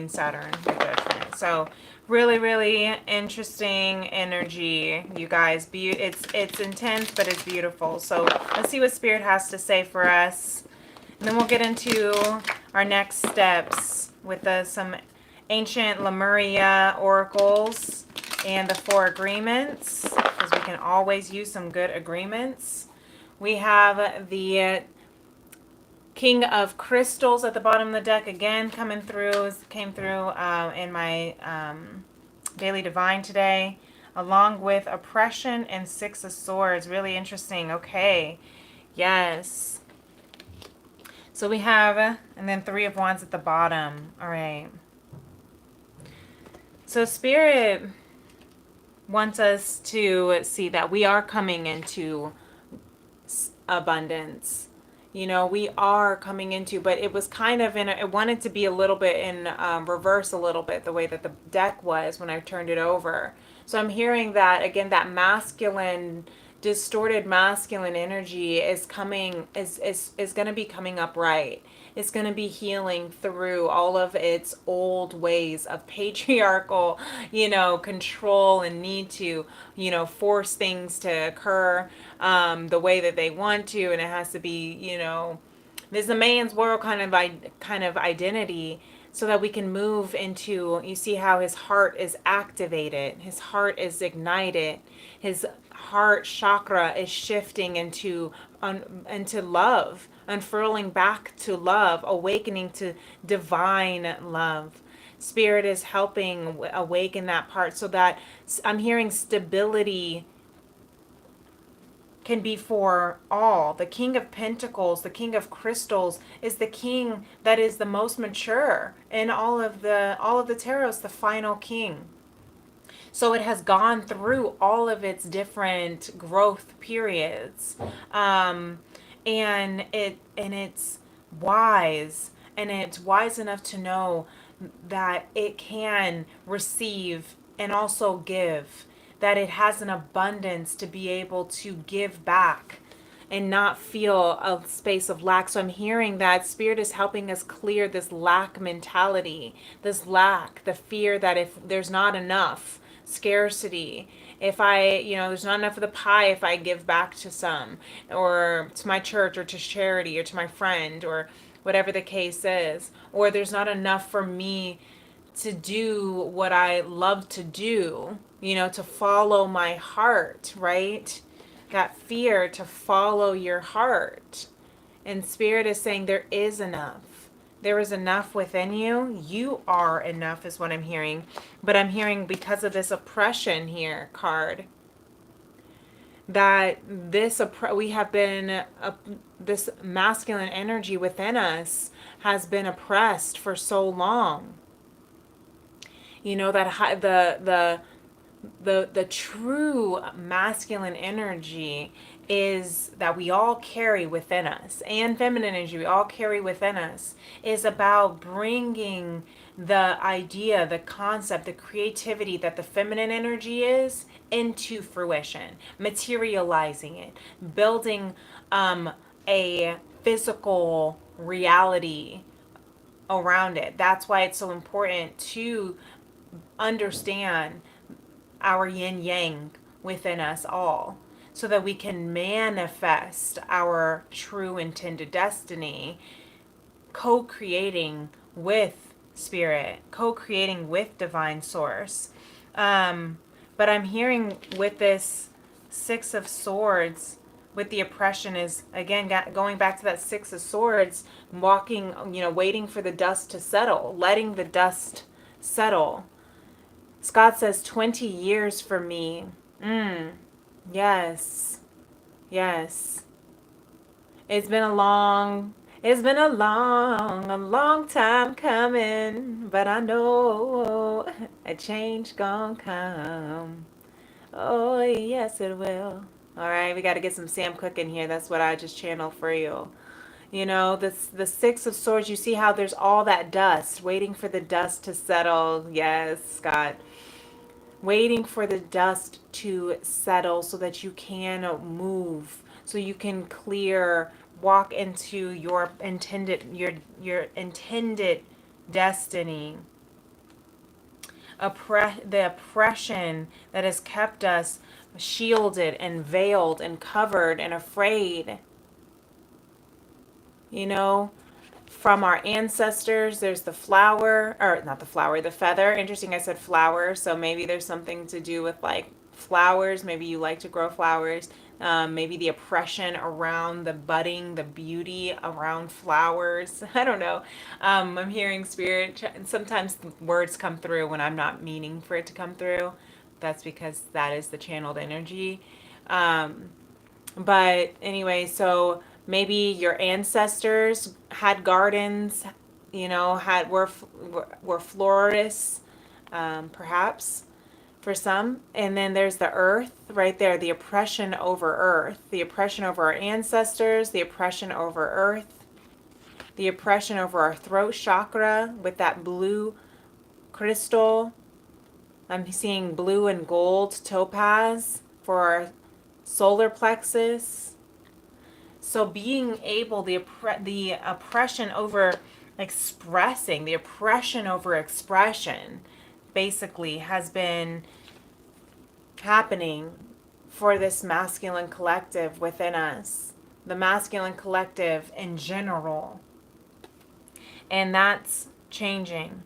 Saturn with Judgment. So really, really interesting energy, you guys. It's intense, but it's beautiful. So let's see what Spirit has to say for us. And then we'll get into our next steps with some ancient Lemuria oracles and the 4 agreements, because we can always use some good agreements. We have the King of Crystals at the bottom of the deck again came through in my Daily Divine today, along with Oppression and 6 of Swords. Really interesting. Okay. Yes. So we have, and then 3 of Wands at the bottom. All right. So Spirit wants us to see that we are coming into abundance. We are coming into, but it was kind of it wanted to be a little bit in reverse, a little bit, the way that the deck was when I turned it over. So I'm hearing that, again, that masculine, distorted masculine energy is going to be coming up right. It's going to be healing through all of its old ways of patriarchal, control and need to, force things to occur the way that they want to. And it has to be, there's a man's world kind of identity so that we can move into, you see how his heart is activated, his heart is ignited, his heart chakra is shifting into love, unfurling back to love, awakening to divine love. Spirit is helping awaken that part, so that I'm hearing stability can be for all. The King of Pentacles, the King of Crystals, is the king that is the most mature in all of the tarots, the final king. So it has gone through all of its different growth periods, and it's wise, and it's wise enough to know that it can receive and also give, that it has an abundance to be able to give back and not feel a space of lack. So I'm hearing that Spirit is helping us clear this lack mentality, this lack, the fear that if there's not enough, scarcity, if there's not enough of the pie if I give back to some, or to my church, or to charity, or to my friend, or whatever the case is, or there's not enough for me to do what I love to do, to follow my heart, right? That fear to follow your heart. And Spirit is saying there is enough. There is enough within you. You are enough, is what I'm hearing. But I'm hearing, because of this oppression here card, that we have been this masculine energy within us has been oppressed for so long. That the true masculine energy is that we all carry within us, and feminine energy we all carry within us, is about bringing the idea, the concept, the creativity that the feminine energy is into fruition, materializing it, building a physical reality around it. That's why it's so important to understand our yin yang within us all, so that we can manifest our true intended destiny, co-creating with Spirit, co-creating with divine source. But I'm hearing with this Six of Swords, with the oppression, is again going back to that Six of Swords, walking, waiting for the dust to settle, letting the dust settle. Scott says 20 years for me. Yes. Yes. It's been a long a long time coming, but I know a change gonna come. Oh, yes, it will. All right, we got to get some Sam Cooke in here. That's what I just channeled for you. The Six of Swords, you see how there's all that dust, waiting for the dust to settle. Yes, Scott. Waiting for the dust to settle so that you can move, so you can walk into your intended destiny. The oppression that has kept us shielded and veiled and covered and afraid. From our ancestors, there's the flower, or not the flower, the feather. Interesting, I said flower, so maybe there's something to do with like flowers. Maybe you like to grow flowers. Maybe the oppression around the budding, the beauty around flowers. I don't know. I'm hearing Spirit, and sometimes words come through when I'm not meaning for it to come through. That's because that is the channeled energy. But anyway, so maybe your ancestors had gardens, were florists, perhaps for some. And then there's the earth right there, the oppression over earth, the oppression over our ancestors, the oppression over earth, the oppression over our throat chakra with that blue crystal. I'm seeing blue and gold topaz for our solar plexus. So being able, the oppression over expressing, the oppression over expression basically has been happening for this masculine collective within us, the masculine collective in general. And that's changing.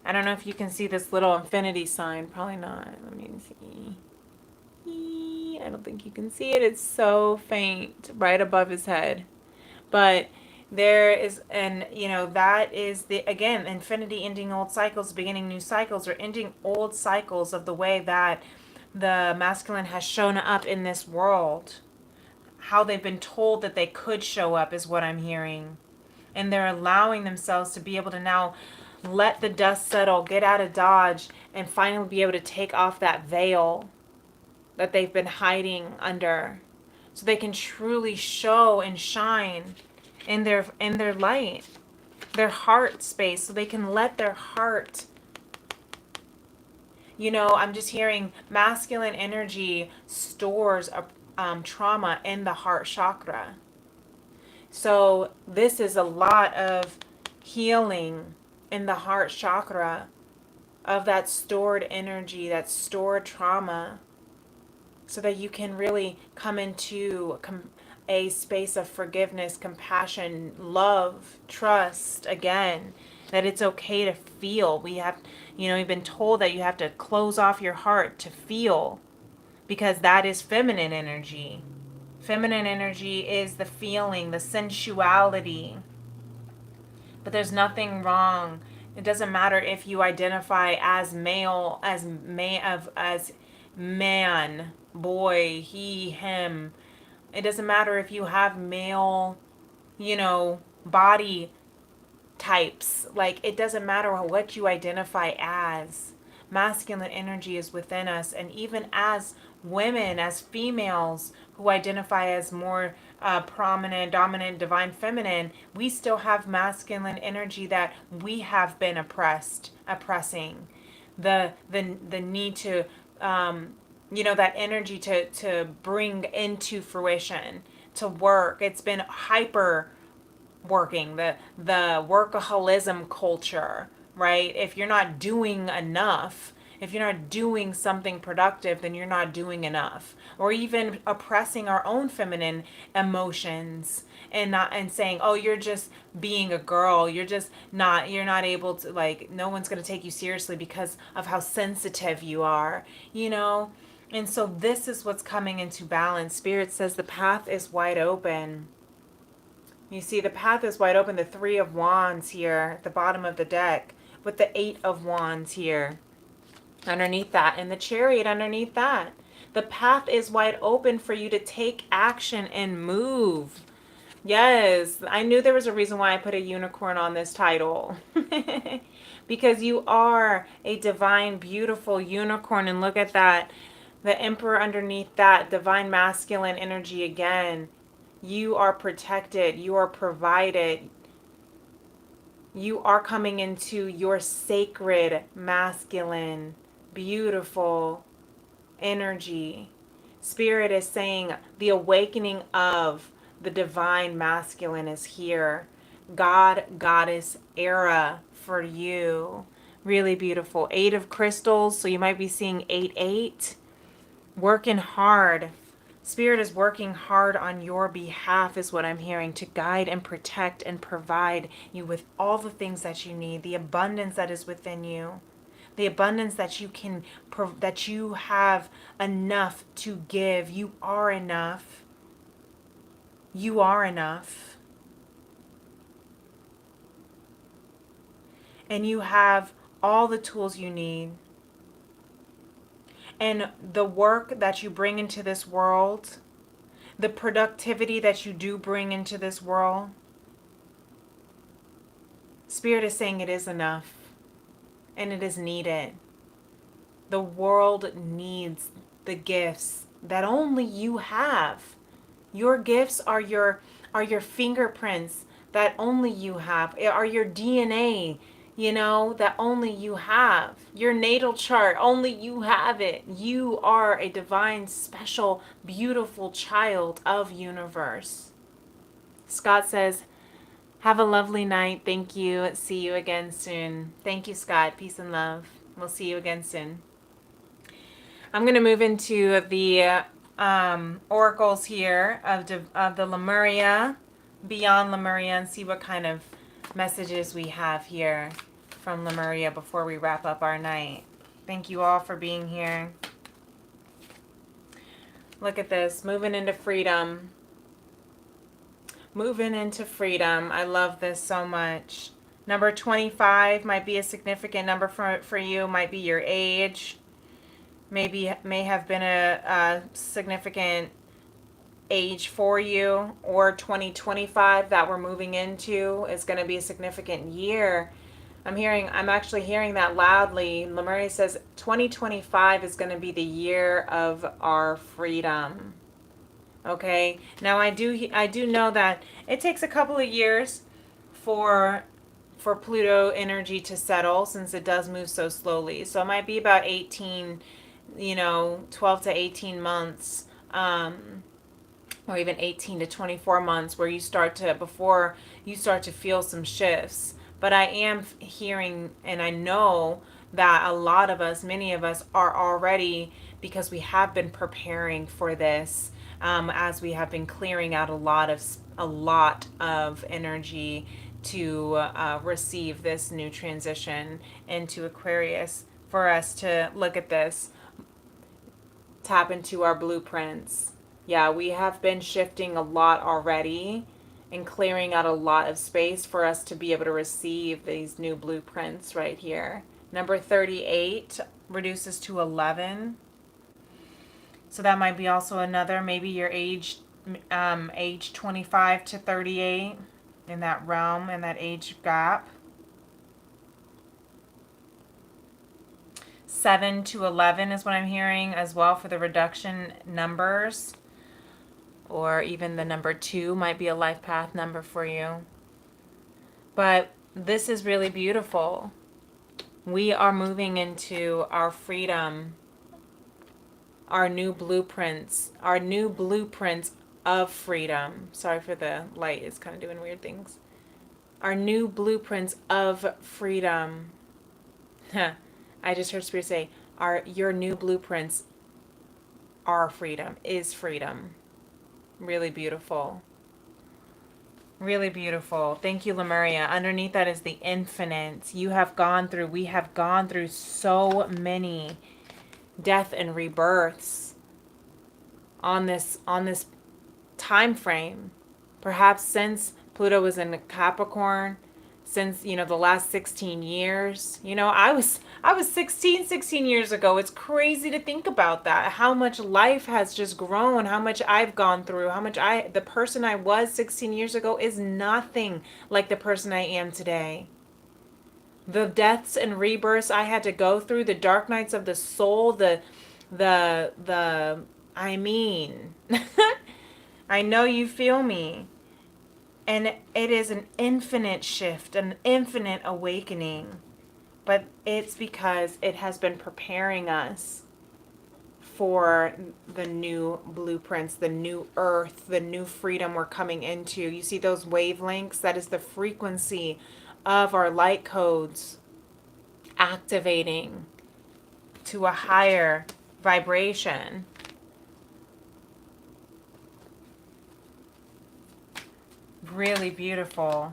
I don't know if you can see this little infinity sign. Probably not. Let me see. I don't think you can see it. It's so faint right above his head. But there is, and you know, that is the, again, infinity, ending old cycles, beginning new cycles, or ending old cycles of the way that the masculine has shown up in this world. How they've been told that they could show up is what I'm hearing. And they're allowing themselves to be able to now let the dust settle, get out of Dodge, and finally be able to take off that veil that they've been hiding under, so they can truly show and shine in their light, their heart space, so they can let their heart, you know, I'm just hearing masculine energy stores trauma in the heart chakra. So this is a lot of healing in the heart chakra of that stored energy, that stored trauma, so that you can really come into a space of forgiveness, compassion, love, trust again, that it's okay to feel. We have, you know, you've been told that you have to close off your heart to feel, because that is feminine energy. Feminine energy is the feeling, the sensuality. But there's nothing wrong. It doesn't matter if you identify as male, as man, boy, he, him. It doesn't matter if you have male, you know, body types. Like, it doesn't matter what you identify as. Masculine energy is within us. And even as women, as females who identify as more prominent, dominant, divine feminine, we still have masculine energy that we have been oppressing. The need to, you know, that energy to bring into fruition, to work. It's been hyper working, the workaholism culture, right? If you're not doing enough, if you're not doing something productive, then you're not doing enough. Or even oppressing our own feminine emotions, and saying, oh, you're just being a girl, you're not able to, like, no one's going to take you seriously because of how sensitive you are, you know. And so this is what's coming into balance. Spirit says the path is wide open. You see, the path is wide open. The Three of Wands here at the bottom of the deck, with the Eight of Wands here underneath that, and the Chariot underneath that. The path is wide open for you to take action and move. Yes, I knew there was a reason why I put a unicorn on this title. Because you are a divine, beautiful unicorn. And look at that. The Emperor underneath that, divine masculine energy again. You are protected. You are provided. You are coming into your sacred, masculine, beautiful energy. Spirit is saying the awakening of the divine masculine is here. God, Goddess era for you. Really beautiful. Eight of crystals. So you might be seeing 8-8. Working hard. Spirit is working hard on your behalf, is what I'm hearing, to guide and protect and provide you with all the things that you need, the abundance that is within you, the abundance that you can, that you have enough to give. You are enough. You are enough. And you have all the tools you need. And the work that you bring into this world, the productivity that you do bring into this world, Spirit is saying it is enough and it is needed. The world needs the gifts that only you have. Your gifts are your fingerprints that only you have, are your DNA, you know, that only you have. Your natal chart, only you have it. You are a divine, special, beautiful child of universe. Scott says, have a lovely night. Thank you. See you again soon. Thank you, Scott. Peace and love. We'll see you again soon. I'm going to move into the oracles here of the Lemuria, beyond Lemuria, and see what kind of messages we have here from Lemuria before we wrap up our night. Thank you all for being here. Look at this, moving into freedom. Moving into freedom. I love this so much. Number 25 might be a significant number for you, might be your age. Maybe may have been a significant age for you, or 2025 that we're moving into is going to be a significant year. I'm actually hearing that loudly. Lemuria says 2025 is going to be the year of our freedom. Okay, now I do know that it takes a couple of years for Pluto energy to settle, since it does move so slowly. So it might be about 18, 12 to 18 months, or even 18 to 24 months before you start to feel some shifts. But I am hearing, and I know that a lot of us, many of us, are already, because we have been preparing for this, as we have been clearing out a lot of energy to receive this new transition into Aquarius, for us to look at this, tap into our blueprints. Yeah, we have been shifting a lot already and clearing out a lot of space for us to be able to receive these new blueprints right here. Number 38 reduces to 11. So that might be also another, maybe your age 25 to 38, in that realm, in that age gap. 7 to 11 is what I'm hearing as well for the reduction numbers. Or even the number 2 might be a life path number for you. But this is really beautiful. We are moving into our freedom, our new blueprints of freedom. Sorry for the light, it's kind of doing weird things. Our new blueprints of freedom. I just heard Spirit say, your new blueprints are freedom, is freedom. Really beautiful. Really beautiful. Thank you, Lemuria. Underneath that is the infinite. We have gone through so many death and rebirths on this time frame. Perhaps since Pluto was in Capricorn, since the last 16 years. I was 16 years ago. It's crazy to think about that, how much life has just grown, how much I've gone through, the person I was 16 years ago is nothing like the person I am today. The deaths and rebirths I had to go through, the dark nights of the soul, I know you feel me. And it is an infinite shift, an infinite awakening. But it's because it has been preparing us for the new blueprints, the new earth, the new freedom we're coming into. You see those wavelengths? That is the frequency of our light codes activating to a higher vibration. Really beautiful.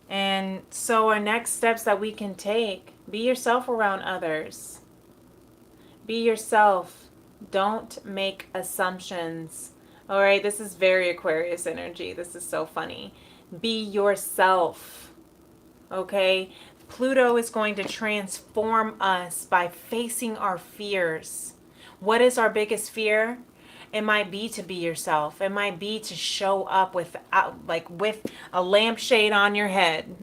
And so our next steps that we can take, be yourself around others. Be yourself. Don't make assumptions. All right, this is very Aquarius energy. This is so funny. Be yourself. Okay? Pluto is going to transform us by facing our fears. What is our biggest fear? It might be to be yourself. It might be to show up with a lampshade on your head.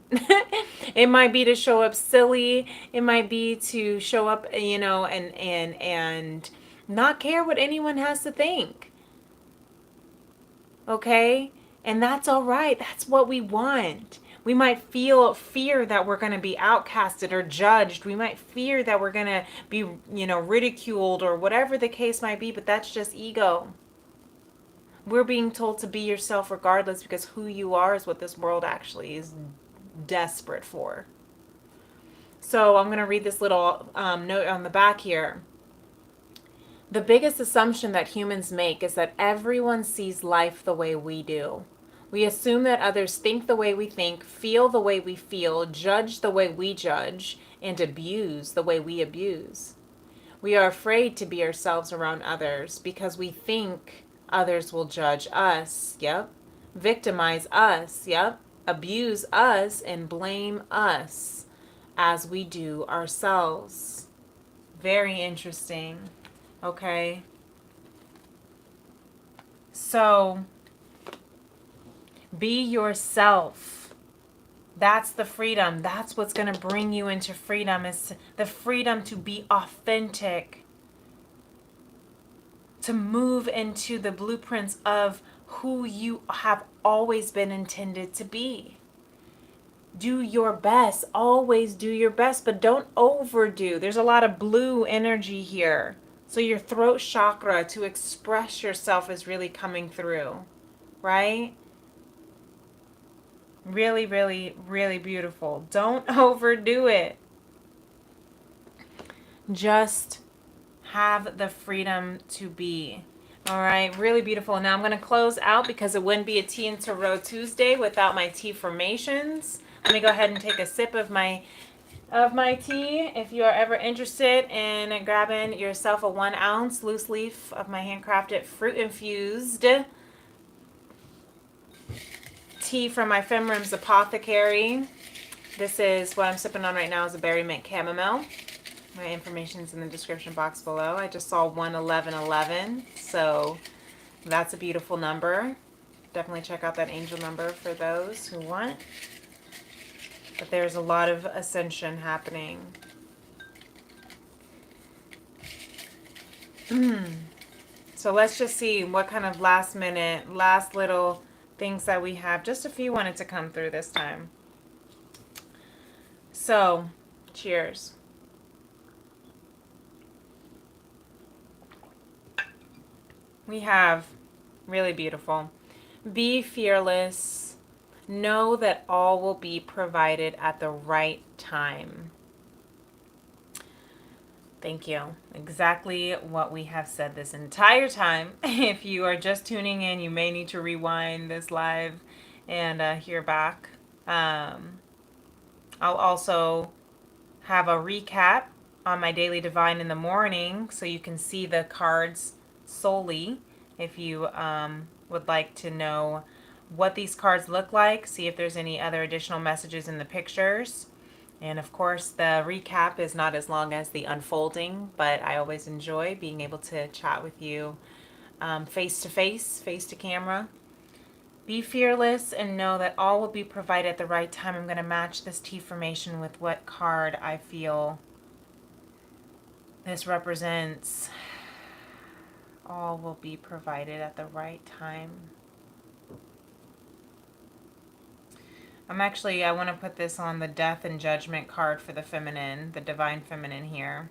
It might be to show up silly. It might be to show up, and not care what anyone has to think. Okay? And that's all right. That's what we want. We might feel fear that we're going to be outcasted or judged. We might fear that we're going to be, ridiculed or whatever the case might be, but that's just ego. We're being told to be yourself regardless, because who you are is what this world actually is desperate for. So I'm going to read this little note on the back here. The biggest assumption that humans make is that everyone sees life the way we do. We assume that others think the way we think, feel the way we feel, judge the way we judge, and abuse the way we abuse. We are afraid to be ourselves around others because we think others will judge us, yep, victimize us, yep, abuse us, and blame us as we do ourselves. Very interesting. Okay. So, be yourself. That's the freedom. That's what's going to bring you into freedom, is the freedom to be authentic, to move into the blueprints of who you have always been intended to be. Do your best. Always do your best, but don't overdo. There's a lot of blue energy here. So your throat chakra to express yourself is really coming through, right? Really, really, really beautiful. Don't overdo it. Just have the freedom to be. All right, really beautiful. Now I'm going to close out because it wouldn't be a Tea and Tarot Tuesday without my tea formations. Let me go ahead and take a sip of my tea. If you are ever interested in grabbing yourself a 1 ounce loose leaf of my handcrafted fruit infused tea from my FemRems apothecary. This is what I'm sipping on right now, is a berry mint chamomile. My information's in the description box below. I just saw 11111, so that's a beautiful number. Definitely check out that angel number for those who want. But there's a lot of ascension happening. So let's just see what kind of last minute, last little things that we have. Just a few wanted to come through this time. So, cheers. We have really beautiful. Be fearless. Know that all will be provided at the right time. Thank you. Exactly what we have said this entire time. If you are just tuning in, you may need to rewind this live and hear back. I'll also have a recap on my Daily Divine in the morning so you can see the cards solely if you would like to know what these cards look like, see if there's any other additional messages in the pictures. And of course, the recap is not as long as the unfolding, but I always enjoy being able to chat with you face to face, face to camera. Be fearless and know that all will be provided at the right time. I'm going to match this tea formation with what card I feel this represents. All will be provided at the right time. I want to put this on the Death and Judgment card for the feminine, the Divine Feminine here.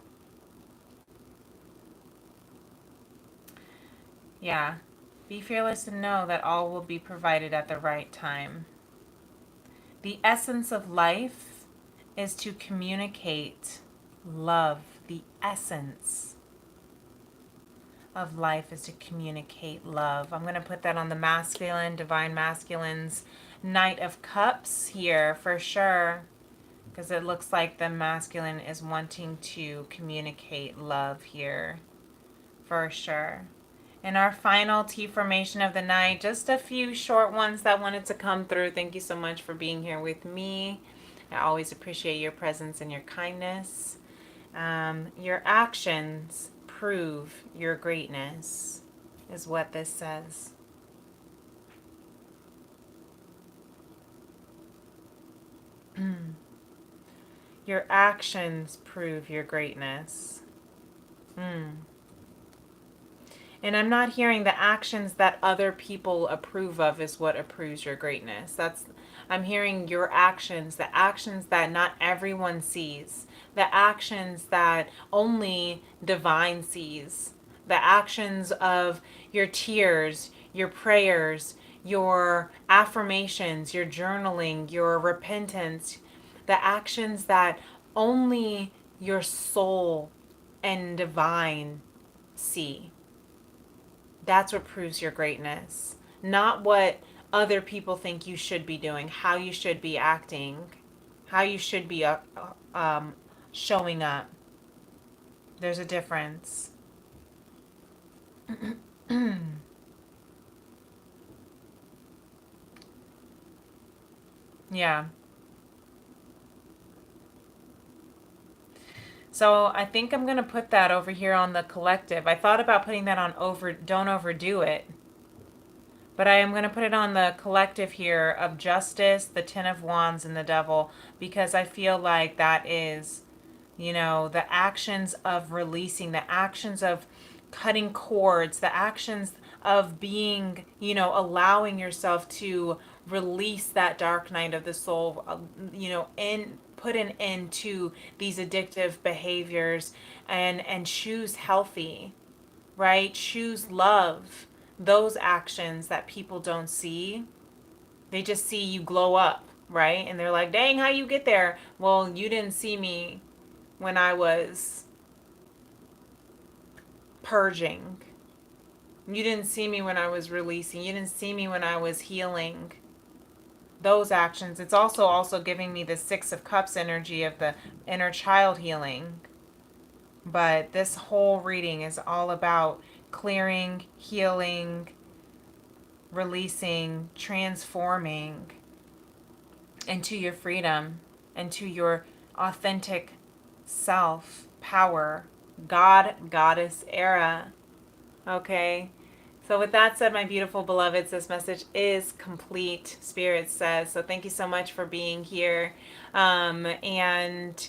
Yeah. Be fearless and know that all will be provided at the right time. The essence of life is to communicate love. The essence of life is to communicate love. I'm going to put that on the masculine, Divine Masculine's Knight of Cups here for sure, because it looks like the masculine is wanting to communicate love here for sure. And our final tea formation of the night, just a few short ones that wanted to come through. Thank you so much for being here with me. I always appreciate your presence and your kindness. Your actions prove your greatness, is what this says. Your actions prove your greatness. And I'm not hearing the actions that other people approve of is what approves your greatness. I'm hearing your actions, the actions that not everyone sees, the actions that only divine sees, the actions of your tears, your prayers, your affirmations, your journaling, your repentance, the actions that only your soul and divine see. That's what proves your greatness. Not what other people think you should be doing, how you should be acting, how you should be showing up. There's a difference. Yeah. So I think I'm going to put that over here on the collective. I thought about putting that on don't overdo it. But I am going to put it on the collective here of Justice, the Ten of Wands, and the Devil, because I feel like that is, the actions of releasing, the actions of cutting cords, the actions of being, allowing yourself to release that dark night of the soul, and put an end to these addictive behaviors, and choose healthy, right? Choose love. Those actions that people don't see, they just see you glow up, right? And they're like, dang, how you get there? Well, you didn't see me when I was purging. You didn't see me when I was releasing. You didn't see me when I was healing. Those actions. It's also giving me the Six of Cups energy of the inner child healing. But this whole reading is all about clearing, healing, releasing, transforming into your freedom, into your authentic self, power, God, Goddess era. Okay? So, with that said, my beautiful beloveds, this message is complete, Spirit says. So, thank you so much for being here. And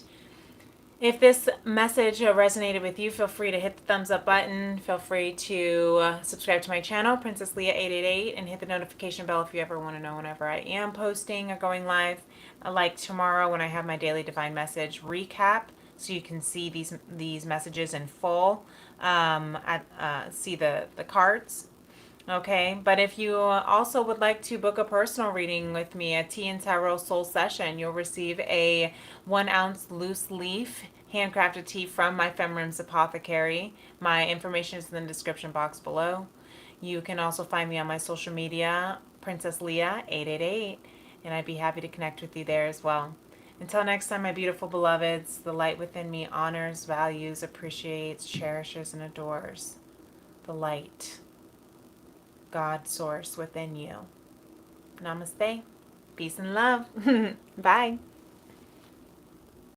if this message resonated with you, feel free to hit the thumbs up button. Feel free to subscribe to my channel, Princess Leah 888, and hit the notification bell if you ever want to know whenever I am posting or going live. Like tomorrow when I have my daily divine message recap, so you can see these messages in full. See the cards. Okay, but if you also would like to book a personal reading with me, a Tea+Tarot soul session, you'll receive a 1-ounce loose leaf handcrafted tea from my FemRems apothecary. My information is in the description box below. You can also find me on my social media, Princess Leah 888, and I'd be happy to connect with you there as well. Until next time, my beautiful beloveds, the light within me honors, values, appreciates, cherishes, and adores the light, God source within you. Namaste. Peace and love. Bye.